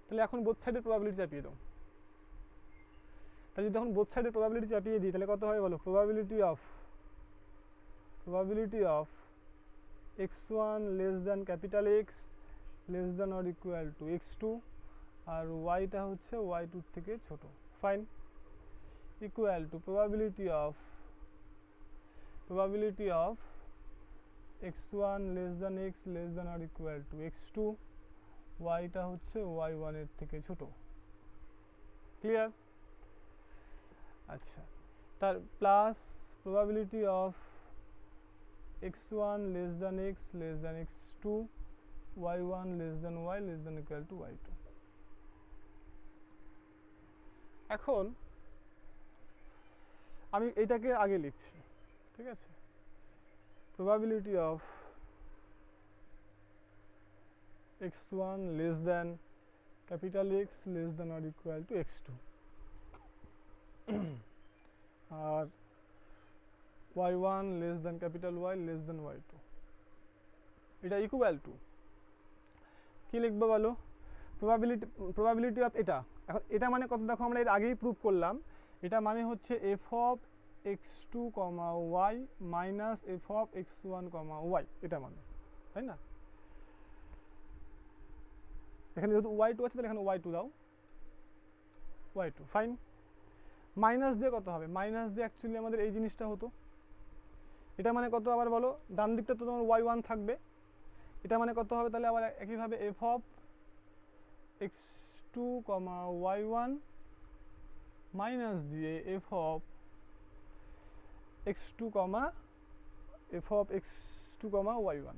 তাহলে এখন বোথ সাইডের প্রবাবিলিটি চাপিয়ে দাও, তাহলে যদি এখন বোথ সাইডের প্রবাবিলিটি চাপিয়ে দিই তাহলে কত হয় বলো, probability of x1 less than capital X less than or equal to x2, আর ওয়াইটা হচ্ছে y2 থেকে ছোট, fine, equal to probability of x1 less than x less than or equal to x2, ওয়াইটা হচ্ছে y1 এর থেকে ছোট, ক্লিয়ার? আচ্ছা, তার plus probability of x1 less than x less than x2, y1 less than y less than equal to y2. এখন আমি এটাকে আগে লিখছি, ঠিক আছে? probability of x1 less than capital X less than or equal to x2 R y1 less than capital Y less than y2 এটা equal two কি লিখবো বলো? probability of এটা। এখন এটা মানে কত দেখো, আমরা এর আগেই প্রুভ করলাম, এটা মানে হচ্ছে f of x2, y minus f of x1, y, এটা মানে, তাই না? এখানে যেহেতু y2 আছে তাহলে এখানে y2 দাও, y2 ফাইন। মাইনাস দিয়ে কত হবে? মাইনাস দিয়ে অ্যাকচুয়ালি আমাদের এই জিনিসটা হতো, এটা মানে কত আবার বলো? ডান দিকটা তো তোমার y1 থাকবে, এটা মানে কত হবে তাহলে আবার একইভাবে f of x2, y1 minus দিয়ে f of x2, y1,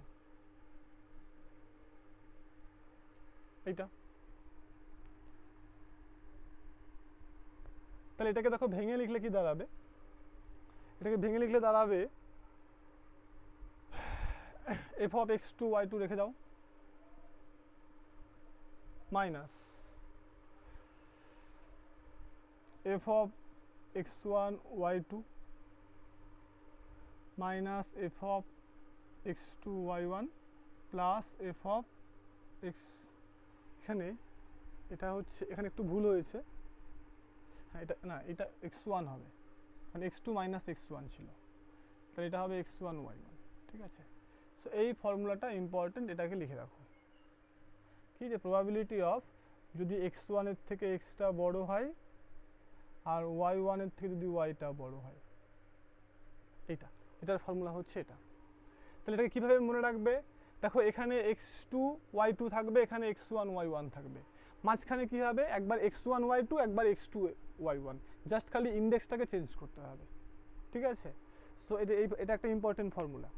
এইটা। তাহলে এটাকে দেখো ভেঙে লিখলে কি দাঁড়াবে? এটাকে ভেঙে লিখলে দাঁড়াবে f of x2, y2 রেখে দাও minus f of x1, y2 minus f of x2, y1 plus f of x, এখানে এটা হচ্ছে, এখানে একটু ভুল হয়েছে, হ্যাঁ এটা না, এটা x1 হবে, কারণ x2 মাইনাস x1 ছিল, তাহলে এটা হবে x1, y1, ঠিক আছে? সো এই ফর্মুলাটা ইম্পর্টেন্ট, এটাকে লিখে রাখো, কি যে প্রবাবিলিটি অফ যদি x1 এর থেকে xটা বড় হয় আর y1 এর থেকে যদি yটা বড় হয়, এইটা, এটার ফর্মুলা হচ্ছে এটা। তাহলে এটাকে কীভাবে মনে রাখবে? দেখো এখানে x2, y2 থাকবে, এখানে x1, y1 থাকবে, মাঝখানে কি হবে? একবার x1, y2, একবার x2, y1, জাস্ট খালি ইন্ডেক্সটাকে চেঞ্জ করতে হবে, ঠিক আছে? সো এটা একটা ইম্পর্টেন্ট ফর্মুলা।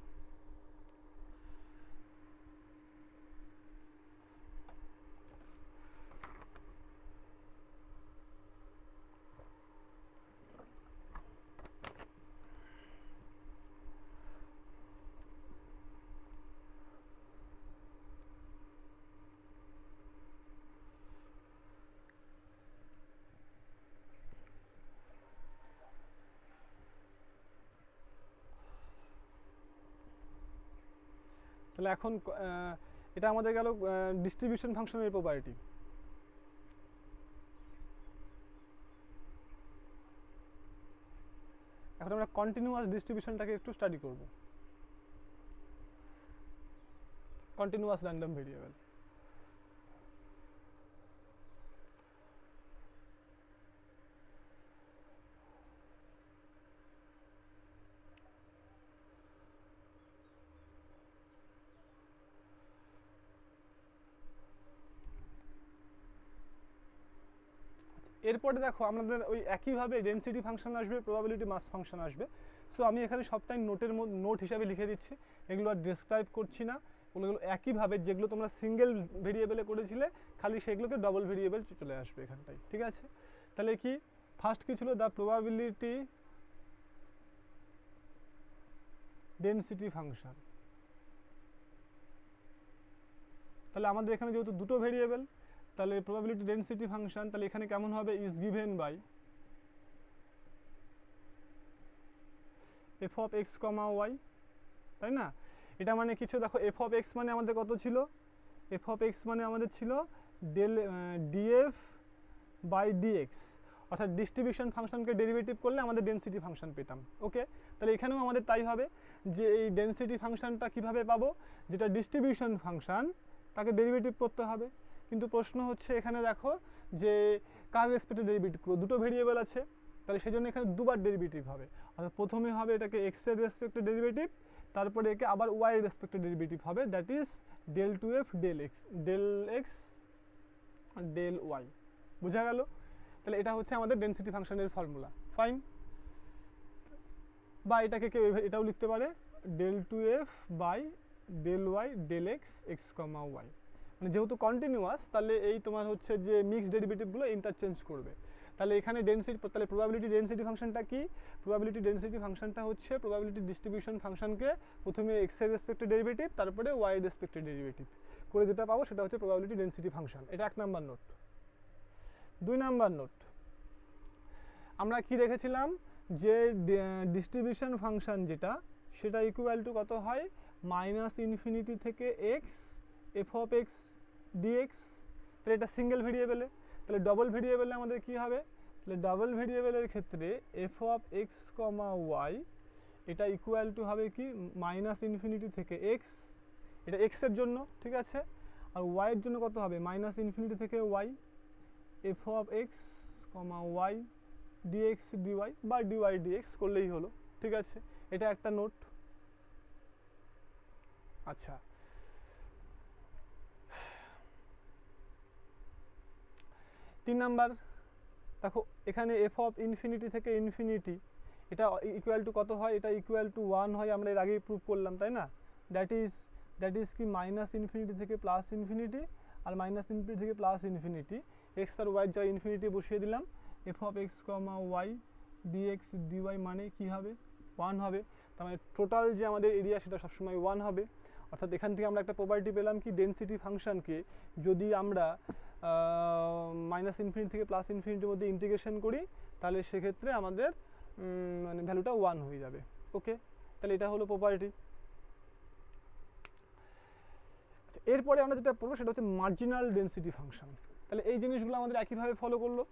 তাহলে এখন এটা আমাদের গেল ডিস্ট্রিবিউশন ফাংশনের প্রপার্টি। এখন আমরা কন্টিনিউয়াস ডিস্ট্রিবিউশনটাকে একটু স্টাডি করব, কন্টিনিউয়াস র্যান্ডম ভেরিয়েবল। এরপরে দেখো আমাদের ওই একইভাবে ডেনসিটি ফাংশন আসবে, প্রবাবিলিটি মাস ফাংশন আসবে। সো আমি এখানে সবটাই নোট হিসাবে লিখে দিচ্ছি, এগুলো আর ডিসক্রাইব করছি না, ওগুলো একইভাবে যেগুলো তোমরা সিঙ্গেল ভেরিয়েবলে করেছিলে খালি সেগুলোকে ডবল ভেরিয়েবল চলে আসবে এখানটায়, ঠিক আছে? তাহলে কি ফার্স্ট কি ছিল? The probability density function. তাহলে আমাদের এখানে যেহেতু দুটো ভেরিয়েবল, তাহলে প্রবাবিলিটি ডেনসিটি ফাংশন, তাহলে এখানে কেমন হবে? Is given by F of X comma Y, তাই না? এটা মানে কিছু দেখো, এফ অফ এক্স মানে আমাদের কত ছিল? এফ অফ এক্স মানে আমাদের ছিল ডিএফ বাই ডিএক্স, অর্থাৎ ডিস্ট্রিবিউশন ফাংশনকে ডেরিভেটিভ করলে আমাদের ডেনসিটি ফাংশন পেতাম। ওকে, তাহলে এখানেও আমাদের তাই হবে যে এই ডেনসিটি ফাংশনটা কিভাবে পাবো? যেটা ডিস্ট্রিবিউশন ফাংশন তাকে ডেরিভেটিভ করতে হবে, কিন্তু প্রশ্ন হচ্ছে এখানে দেখো যে কার রেসপেক্টে ডেরিভেটিভ করবো? দুটো ভেরিয়েবল আছে, তাহলে সেই জন্য এখানে দুবার ডেরিভেটিভ হবে, অর্থাৎ প্রথমে হবে এটাকে এক্স এর রেসপেক্টে ডেরিভেটিভ, তারপরে একে আবার ওয়াই এর রেসপেক্টে ডেরিভেটিভ হবে, that is del two F del X del Y. বোঝা গেল? তাহলে এটা হচ্ছে আমাদের ডেনসিটি ফাংশনের ফর্মুলা। ফাইন, বা এটাকে কেউ এটাও লিখতে পারে del 2f by del y del x x comma y, মানে যেহেতু কন্টিনিউয়াস তাহলে এই তোমার হচ্ছে যে মিক্সড ডেরিভেটিভগুলো ইন্টারচেঞ্জ করবে। তাহলে এখানে ডেনসিটি, তাহলে প্রবাবিলিটি ডেনসিটি ফাংশনটা কি? প্রবাবিলিটি ডেনসিটি ফাংশনটা হচ্ছে প্রবাবিলিটি ডিস্ট্রিবিউশন ফাংশনকে প্রথমে x এর রেসপেক্টে ডেরিভেটিভ তারপরে y এর রেসপেক্টে ডেরিভেটিভ করে যেটা পাবো সেটা হচ্ছে প্রবাবিলিটি ডেনসিটি ফাংশন। এটা 1 নাম্বার নোট। 2 নাম্বার নোট, আমরা কি দেখেছিলাম যে ডিস্ট্রিবিউশন ফাংশন যেটা সেটা ইকুয়াল টু কত হয়, মাইনাস ইনফিনিটি থেকে x f of x dx। তাহলে এটা সিঙ্গেল ভেরিয়েবলে, তাহলে ডবল ভেরিয়েবলে আমাদের কি হবে, তাহলে ডাবল ভেরিয়েবলের ক্ষেত্রে f of x comma y এটা ইকুয়াল টু হবে কি মাইনাস ইনফিনিটি থেকে x, এটা x এর জন্য, ঠিক আছে, আর y এর জন্য কত হবে মাইনাস ইনফিনিটি থেকে y f of x comma y dx dy বা dy dx করলেই হলো, ঠিক আছে, এটা একটা নোট। আচ্ছা, 3 নাম্বার দেখো এখানে f অফ ইনফিনিটি থেকে ইনফিনিটি এটা ইকুয়াল টু কত হয়, এটা ইকুয়াল টু 1 হয়, আমরা এর আগেই প্রুভ করলাম তাই না, দ্যাট ইজ কি মাইনাস ইনফিনিটি থেকে প্লাস ইনফিনিটি, আর মাইনাস ইনফিনিটি থেকে প্লাস ইনফিনিটি x আর y যা ইনফিনিটি বসিয়ে দিলাম f of x comma y dx dy মানে কি হবে 1 হবে। তার মানে টোটাল যে আমাদের এরিয়া সেটা সবসময় 1 হবে। অর্থাৎ এখান থেকে আমরা একটা প্রপার্টি পেলাম কি ডেনসিটি ফাংশনকে যদি আমরা মাইনাস ইনফিনিটি থেকে প্লাস ইনফিনিটির মধ্যে ইন্টিগ্রেশন করি তাহলে সেক্ষেত্রে আমাদের মানে ভ্যালুটা 1 হয়ে যাবে। ওকে, তাহলে এটা হলো প্রপার্টি। এরপরে আমরা যেটা পড়বো সেটা হচ্ছে মার্জিনাল ডেনসিটি ফাংশন। তাহলে এই জিনিসগুলো আমাদের একইভাবে ফলো করলো।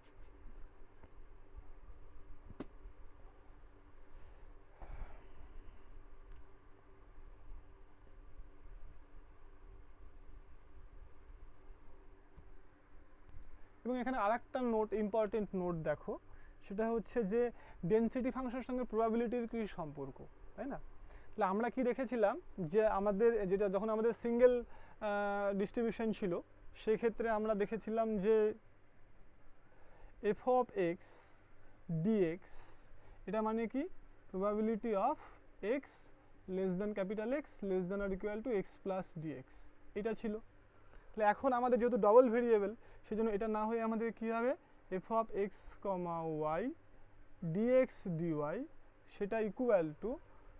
এবং এখানে আরেকটা নোট, ইম্পর্টেন্ট নোট দেখো, সেটা হচ্ছে যে ডেনসিটি ফাংশনের সঙ্গে প্রবাবিলিটির কি সম্পর্ক, তাই না? তাহলে আমরা কি দেখেছিলাম যে আমাদের যেটা যখন আমাদের সিঙ্গেল ডিস্ট্রিবিউশন ছিল সেই ক্ষেত্রে আমরা দেখেছিলাম যে f অফ x dx এটা মানে কি probability of x less then capital X less than R equal to x plus dx, এটা ছিল। তাহলে এখন আমাদের যেহেতু ডবল ভেরিয়েবল সেজন্য এটা না হয়ে আমাদের কি হবে f of x comma y dx dy সেটা equal to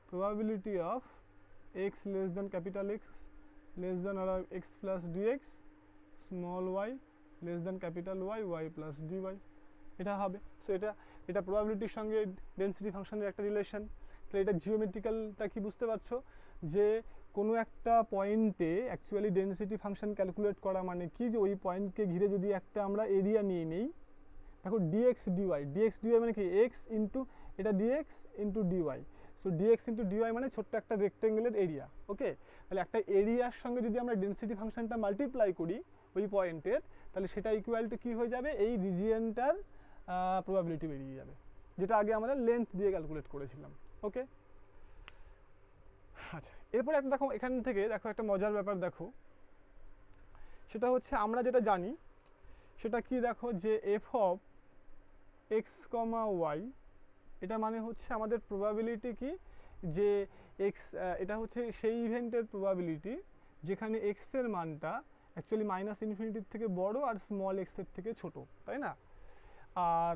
probability of x less then capital X less than আর x plus dx small y less than ক্যাপিটাল Y y প্লাস dy, এটা হবে। সো এটা প্রবাবিলিটির সঙ্গে ডেনসিটি ফাংশনের একটা রিলেশন। তাহলে এটা জিওমেট্রিক্যালটা কি বুঝতে পারছো যে কোনো একটা পয়েন্টে অ্যাকচুয়ালি ডেনসিটি ফাংশন ক্যালকুলেট করা মানে কি, যে ওই পয়েন্টকে ঘিরে যদি একটা আমরা এরিয়া নিয়ে নিই, দেখো dx dy মানে কি x ইন্টু এটা dx into dy, so dx into dy মানে ছোট্ট একটা রেক্টেঙ্গেলের এরিয়া। ওকে, তাহলে একটা এরিয়ার সঙ্গে যদি আমরা ডেনসিটি ফাংশনটা মাল্টিপ্লাই করি ওই পয়েন্টের, তাহলে সেটা ইকুয়াল টু কি হয়ে যাবে, এই রিজিয়নটার প্রবাবিলিটি বেরিয়ে যাবে, যেটা আগে আমরা লেন্থ দিয়ে ক্যালকুলেট করেছিলাম। ওকে, আচ্ছা, এরপরে একটা দেখো এখান থেকে দেখো একটা মজার ব্যাপার দেখো, সেটা হচ্ছে আমরা যেটা জানি সেটা কি দেখো যে f of x comma y এটা মানে হচ্ছে আমাদের প্রবাবিলিটি কি যে x এটা হচ্ছে সেই ইভেন্টের প্রবাবিলিটি যেখানে x এর মানটা অ্যাকচুয়ালি মাইনাস ইনফিনিটির থেকে বড় আর স্মল x এর থেকে ছোট, তাই না? আর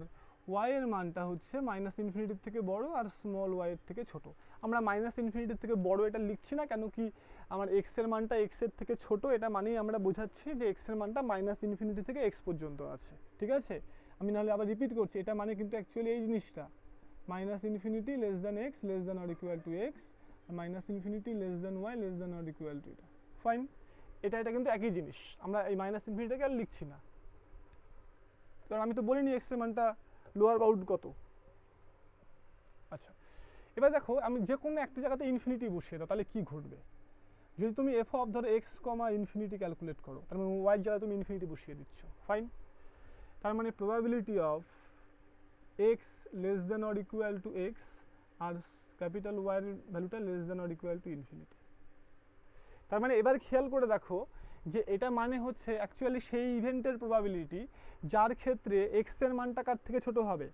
y এর মানটা হচ্ছে মাইনাস ইনফিনিটির থেকে বড় আর স্মল y এর থেকে ছোট। আমরা মাইনাস ইনফিনিটির থেকে বড় এটা লিখছি না কেন কি আমার x এর মানটা x এর থেকে ছোট, এটা মানেই আমরা বোঝাচ্ছি যে x এর মানটা মাইনাস ইনফিনিটি থেকে x পর্যন্ত আছে, ঠিক আছে? আমি নাহলে আবার রিপিট করছি, এটা মানে কিন্তু অ্যাকচুয়ালি এই জিনিসটা minus infinity less than x less than R equal to x, minus infinity less than y less than R equal to এটা। ফাইন, এটা কিন্তু একই জিনিস, আমরা এই মাইনাস ইনফিনিটিটাকে আর লিখছি না, কারণ আমি তো বলিনি x এর মানটা লোয়ার বাউন্ড কত। আচ্ছা, এবার দেখো আমি যে কোনো একটা জায়গাতে ইনফিনিটি বসিয়ে দাও তাহলে কি ঘটবে, যদি তুমি f অফ ধরো x কমা ইনফিনিটি ক্যালকুলেট করো তার মানে y এর জায়গায় তুমি ইনফিনিটি বসিয়ে দিচ্ছ। ফাইন, তার মানে probability of x less than or equal to x আর ক্যাপিটাল y এর ভ্যালুটা less than or equal to infinity. তার মানে এবার খেয়াল করে দেখো যে এটা মানে হচ্ছে অ্যাকচুয়ালি সেই ইভেন্টের প্রবাবিলিটি যার ক্ষেত্রে x এর মানটা কার থেকে ছোট হবে,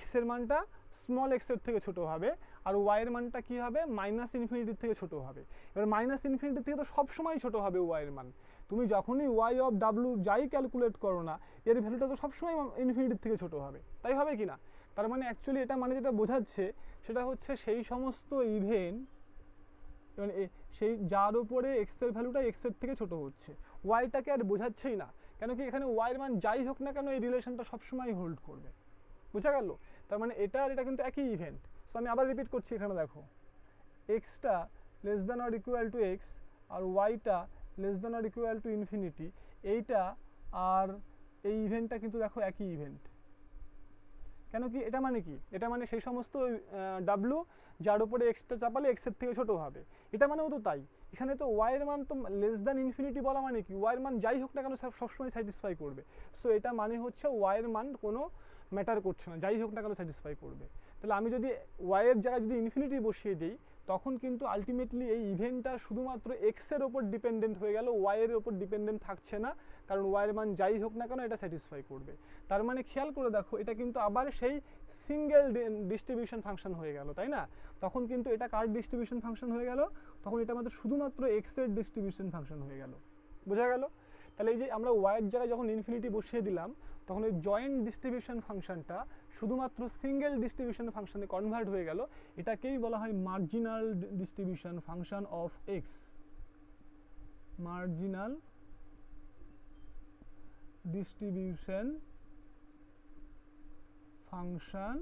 x এর মানটা স্মল x এর থেকে ছোট হবে, আর ওয়াই এর মানটা কি হবে মাইনাস ইনফিনিটির থেকে ছোট হবে। এবার মাইনাস ইনফিনিটির থেকে তো সবসময় ছোট হবে ওয়াই এর মান, তুমি যখনই ওয়াই অফ ডাব্লু যাই ক্যালকুলেট করো না এর ভ্যালুটা তো সবসময় ইনফিনিটির থেকে ছোট হবে, তাই হবে কি না? তার মানে অ্যাকচুয়ালি এটা মানে যেটা বোঝাচ্ছে সেটা হচ্ছে সেই সমস্ত ইভেন্ট মানে সেই যার উপরে এক্স এর ভ্যালুটা এক্স এর থেকে ছোট হচ্ছে, ওয়াইটাকে আর বোঝাচ্ছেই না, কেন কি এখানে ওয়াই এর মান যাই হোক না কেন এই রিলেশনটা সবসময় হোল্ড করবে, বোঝা গেল? তার মানে এটা আর এটা কিন্তু একই ইভেন্ট। সো আমি আবার রিপিট করছি, এখানে দেখো এক্সটা less than or equal to X আর ওয়াইটা less than or equal to infinity, এইটা আর এই ইভেন্টটা কিন্তু দেখো একই ইভেন্ট। কেন কি এটা মানে কি, এটা মানে সেই সমস্ত ডাব্লু যার উপরে এক্সটা চাপালে এক্স এর থেকে ছোট হবে, এটা মানেও তো তাই। এখানে তো ওয়াই এর মান তো লেস দ্যান ইনফিনিটি বলা মানে কি ওয়াই এর মান যাই হোক না কেন সবসময় স্যাটিসফাই করবে। সো এটা মানে হচ্ছে ওয়াই এর মান কোনো ম্যাটার করছে না, যাই হোক না কেন স্যাটিসফাই করবে। তাহলে আমি যদি ওয়াই এর জায়গায় যদি ইনফিনিটি বসিয়ে দিই তখন কিন্তু আলটিমেটলি এই ইভেন্টটা শুধুমাত্র এক্স এর ওপর ডিপেন্ডেন্ট হয়ে গেল, ওয়াই এর ওপর ডিপেন্ডেন্ট থাকছে না, কারণ ওয়াই এর মান যাই হোক না কেন এটা স্যাটিসফাই করবে। তার মানে খেয়াল করে দেখো এটা কিন্তু আবার সেই সিঙ্গেল ডিস্ট্রিবিউশন ফাংশন হয়ে গেল, তাই না? তখন কিন্তু এটা কার ডিস্ট্রিবিউশন ফাংশন হয়ে গেল, তখন এটা আমাদের শুধুমাত্র এক্স এর ডিস্ট্রিবিউশন ফাংশন হয়ে গেল, বোঝা গেল? তাহলে এই যে আমরা ওয়াই এর জায়গায় যখন ইনফিনিটি বসিয়ে দিলাম তখন এই জয়েন্ট ডিস্ট্রিবিউশন ফাংশনটা শুধুমাত্র সিঙ্গেল ডিস্ট্রিবিউশন ফাংশনে কনভার্ট হয়ে গেল, এটাকেই বলা হয় marginal distribution function of x, marginal distribution function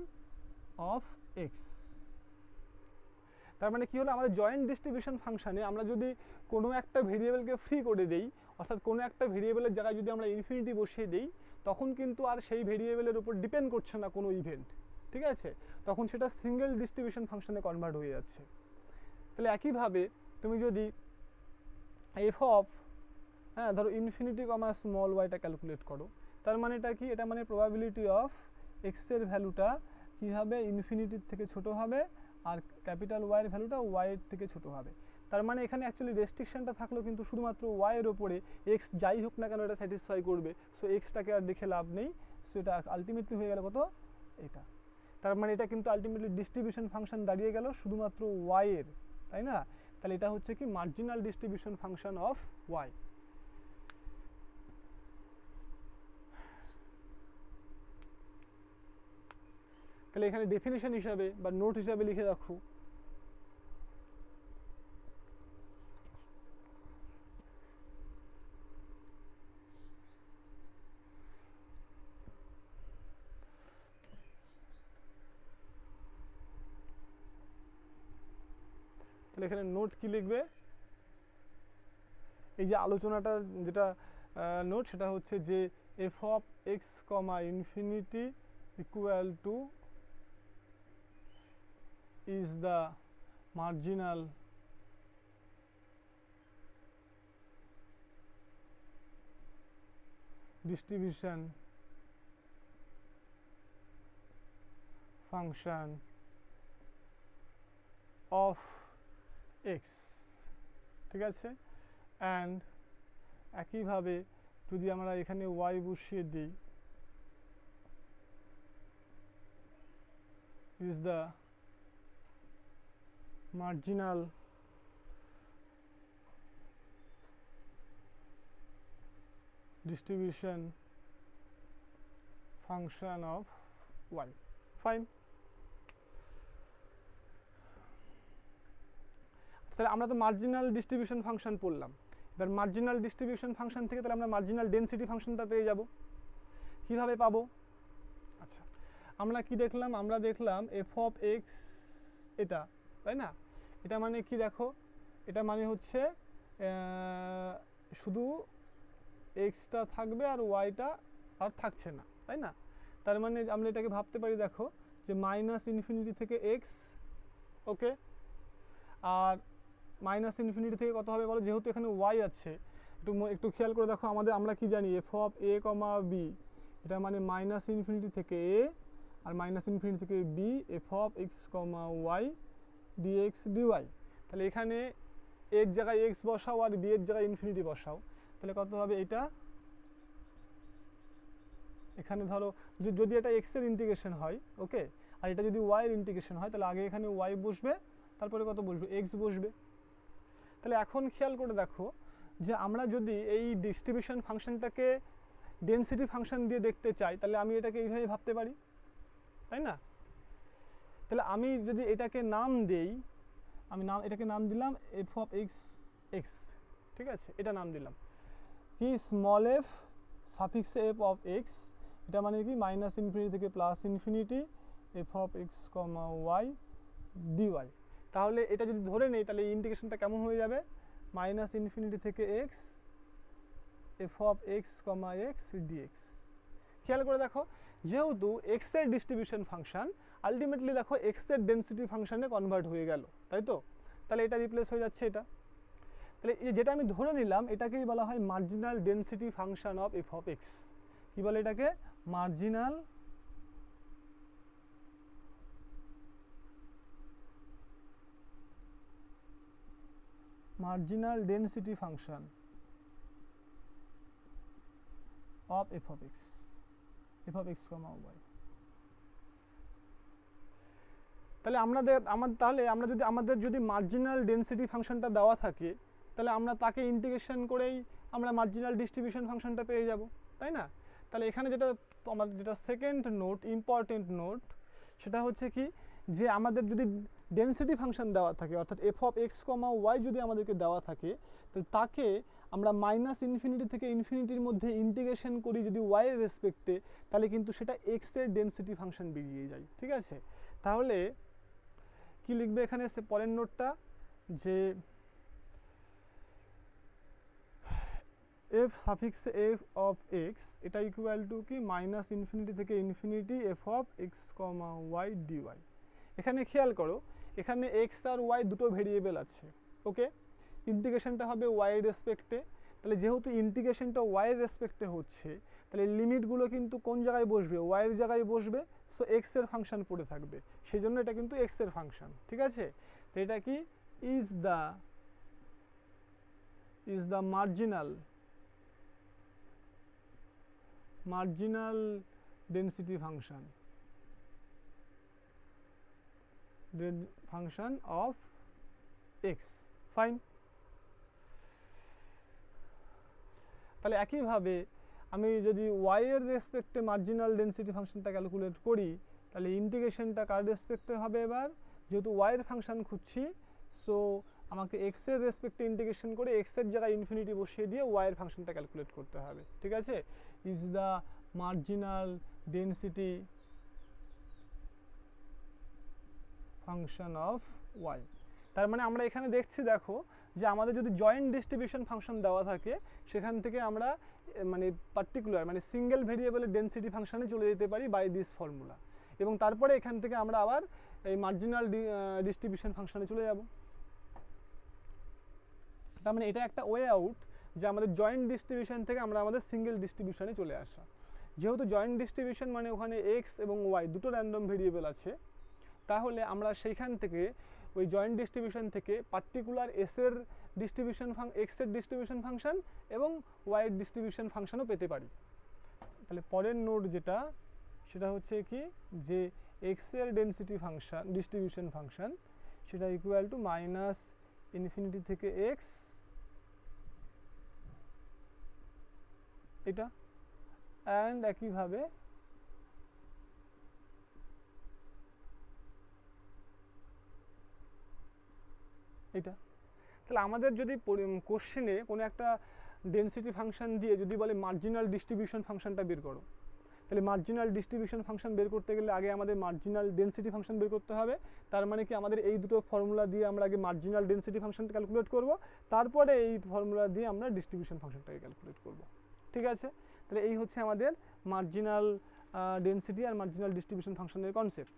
of x. তার মানে কি হলো, আমাদের জয়েন্ট ডিস্ট্রিবিউশন ফাংশনে আমরা যদি কোনো একটা ভেরিয়েবলকে ফ্রি করে দেই, অর্থাৎ কোনো একটা ভেরিয়েবলের জায়গায় যদি আমরা ইনফিনিটি বসিয়ে দিই তখন কিন্তু আর সেই ভেরিয়েবলের উপর ডিপেন্ড করছে না কোনো ইভেন্ট, ঠিক আছে? তখন সেটা সিঙ্গেল ডিস্ট্রিবিউশন ফাংশনে কনভার্ট হয়ে যাচ্ছে। তাহলে একইভাবে তুমি যদি এফ অফ ধরো ইনফিনিটি কমা স্মল ওয়াইটা ক্যালকুলেট করো, তার মানে এটা কি, এটা মানে প্রবাবিলিটি অফ এক্স এর ভ্যালুটা কি হবে ইনফিনিটির থেকে ছোট হবে আর ক্যাপিটাল ওয়াই এর ভ্যালুটা ওয়াই এর থেকে ছোট হবে। তার মানে এখানে অ্যাকচুয়ালি রেস্ট্রিকশনটা থাকলো কিন্তু শুধুমাত্র ওয়াই এর ওপরে, এক্স যাই হোক না কেন এটা স্যাটিসফাই করবে, সো এক্সটাকে আর দেখে লাভ নেই, সো এটা আলটিমেটলি হয়ে গেল কত এটা। তার মানে এটা কিন্তু আলটিমেটলি ডিস্ট্রিবিউশন ফাংশন দাঁড়িয়ে গেল শুধুমাত্র ওয়াই এর, তাই না? তাহলে এটা হচ্ছে কি marginal distribution function of Y. তাহলে এখানে ডেফিনেশন হিসাবে বা নোট হিসাবে লিখে রাখো, তাহলে এখানে নোট কি লিখবে, এই যে আলোচনাটা যেটা নোট সেটা হচ্ছে যে F of X comma infinity equal two is the marginal distribution function of x, ঠিক আছে? অ্যান্ড একইভাবে যদি আমরা এখানে y বসিয়ে দিই is the marginal distribution function of y. Fine. তাহলে আমরা তো মার্জিনাল ডিস্ট্রিবিউশন ফাংশন পড়লাম, এবার মার্জিনাল ডিস্ট্রিবিউশন ফাংশন থেকে তাহলে আমরা মার্জিনাল ডেনসিটি ফাংশনটা পেয়ে যাব। কিভাবে পাবো? আচ্ছা, আমরা কি দেখলাম, আমরা দেখলাম এফ অফ এক্স এটা, তাই না? এটা মানে কি দেখো, এটা মানে হচ্ছে শুধু এক্সটা থাকবে আর ওয়াইটা আর থাকছে না, তাই না? তার মানে আমরা এটাকে ভাবতে পারি দেখো যে মাইনাস ইনফিনিটি থেকে এক্স, ওকে, আর মাইনাস ইনফিনিটি থেকে কত হবে বলো, যেহেতু এখানে ওয়াই আছে একটু খেয়াল করে দেখো, আমরা কি জানি F of A comma B, এটা মানে মাইনাস ইনফিনিটি থেকে এ আর মাইনাস ইনফিনিটি থেকে B F of X comma Y dx dy. তাহলে এখানে এর জায়গায় এক্স বসাও আর বি এর জায়গায় ইনফিনিটি বসাও, তাহলে কত হবে এটা, এখানে ধরো যদি এটা এক্স এর ইন্টিগ্রেশন হয়, ওকে, আর এটা যদি y এর ইন্টিগ্রেশন হয় তাহলে আগে এখানে y বসবে, তারপরে কত বসবে, x বসবে। তাহলে এখন খেয়াল করে দেখো যে আমরা যদি এই ডিস্ট্রিবিউশন ফাংশনটাকে ডেনসিটি ফাংশন দিয়ে দেখতে চাই তাহলে আমি এটাকে এইভাবে ভাবতে পারি, তাই না? তাহলে আমি যদি এটাকে নাম দেই, আমি এটাকে নাম দিলাম f অফ x x, ঠিক আছে, এটা নাম দিলাম কি small f suffix f of x, এটা মানে কি মাইনাস ইনফিনিটি থেকে plus infinity f of x comma y dy। তাহলে এটা যদি ধরে নেই তাহলে এই ইন্টিগ্রেশনটা কেমন হয়ে যাবে, মাইনাস ইনফিনিটি থেকে x f of x comma x dx। খেয়াল করে দেখো যেহেতু x এর ডিস্ট্রিবিউশন ফাংশন আলটিমেটলি দেখো x এর ডেনসিটি ফাংশনে কনভার্ট হয়ে গেল, তাই তো? তাহলে এটা রিপ্লেস হয়ে যাচ্ছে এটা। তাহলে এই যেটা আমি ধরে নিলাম এটাকেই বলা হয় marginal density function of f of x। কি বলে এটাকে, marginal density function of f of x comma y। তাহলে আমাদের যদি মার্জিনাল ডেনসিটি ফাংশনটা দেওয়া থাকে তাহলে আমরা তাকে ইন্টিগ্রেশন করেই আমরা মার্জিনাল ডিস্ট্রিবিউশন ফাংশনটা পেয়ে যাব, তাই না? তাহলে এখানে যেটা সেকেন্ড নোট, ইম্পর্টেন্ট নোট, সেটা হচ্ছে কি যে আমাদের যদি ডেনসিটি ফাংশন দেওয়া থাকে অর্থাৎ f of x comma y যদি আমাদেরকে দেওয়া থাকে তাহলে তাকে আমরা মাইনাস ইনফিনিটি থেকে ইনফিনিটির মধ্যে ইন্টিগ্রেশন করি যদি y এর রেসপেক্টে, তাহলে কিন্তু সেটা x এর ডেনসিটি ফাংশন বেরিয়ে যায়, ঠিক আছে? তাহলে কি লিখবে এখানে পরের নোটটা, যে f suffix f of x এটা ইকুয়াল টু কি মাইনাস ইনফিনিটি থেকে infinity f of x comma y dy। এখানে খেয়াল করো এখানে x আর y দুটো ভেরিয়েবল আছে, ওকে? ইন্টিগ্রেশনটা হবে y এর রেসপেক্টে। তাহলে যেহেতু ইন্টিগ্রেশনটা y এর রেসপেক্টে হচ্ছে তাহলে লিমিটগুলো কিন্তু কোন জায়গায় বসবে, y এর জায়গায় বসবে, সো x এর ফাংশন পড়ে থাকবে, সেই জন্য এটা কিন্তু x এর ফাংশন, ঠিক আছে? তো এটা কি is the marginal density function of x, fine. তাহলে একইভাবে আমি যদি y এর রেসপেক্টে মার্জিনাল ডেনসিটি ফাংশনটা ক্যালকুলেট করি তাহলে ইন্টিগ্রেশনটা কার রেসপেক্টে হবে, এবার যেহেতু y এর ফাংশন খুঁজছি সো আমাকে x এর রেসপেক্টে ইন্টিগ্রেশন করে x এর জায়গায় ইনফিনিটি বসিয়ে দিয়ে y এর ফাংশনটা ক্যালকুলেট করতে হবে, ঠিক আছে? Is the marginal density function of y। তার মানে আমরা এখানে দেখছি দেখো যে আমাদের যদি জয়েন্ট ডিস্ট্রিবিউশন ফাংশন দেওয়া থাকে সেখান থেকে আমরা মানে পার্টিকুলার মানে সিঙ্গেল ভেরিয়েবলের ডেনসিটি ফাংশনে চলে যেতে পারি বাই দিস ফর্মুলা, এবং তারপরে এখান থেকে আমরা আবার এই মার্জিনাল ডিস্ট্রিবিউশন ফাংশনে চলে যাব। তার মানে এটা একটা ওয়ে আউট যে আমাদের জয়েন্ট ডিস্ট্রিবিউশন থেকে আমরা আমাদের সিঙ্গেল ডিস্ট্রিবিউশনে চলে আসা। যেহেতু জয়েন্ট ডিস্ট্রিবিউশন মানে ওখানে x এবং y দুটো র্যান্ডম ভেরিয়েবল আছে, তাহলে আমরা সেইখান থেকে ওই জয়েন্ট ডিস্ট্রিবিউশন থেকে পার্টিকুলার x এর ডিস্ট্রিবিউশন ফাংশন এবং y এর ডিস্ট্রিবিউশন ফাংশনও পেতে পারি। তাহলে পরের নোট যেটা সেটা হচ্ছে কি যে x এর ডেনসিটি ফাংশন ডিস্ট্রিবিউশন ফাংশন সেটা ইকুয়াল টু মাইনাস ইনফিনিটি থেকে x, এটা অ্যান্ড একইভাবে এটা। তাহলে আমাদের যদি কোশ্চেনে কোনো একটা ডেনসিটি ফাংশন দিয়ে যদি বলে মার্জিনাল ডিস্ট্রিবিউশন ফাংশনটা বের করো, তাহলে মার্জিনাল ডিস্ট্রিবিউশন ফাংশন বের করতে গেলে আগে আমাদের মার্জিনাল ডেনসিটি ফাংশন বের করতে হবে। তার মানে কি আমাদের এই দুটো ফর্মুলা দিয়ে আমরা আগে মার্জিনাল ডেনসিটি ফাংশনটা ক্যালকুলেট করব, তারপরে এই ফর্মুলা দিয়ে আমরা ডিস্ট্রিবিউশন ফাংশনটাকে ক্যালকুলেট করব, ঠিক আছে? তাহলে এই হচ্ছে আমাদের মার্জিনাল ডেনসিটি আর মার্জিনাল ডিস্ট্রিবিউশন ফাংশনের কনসেপ্ট।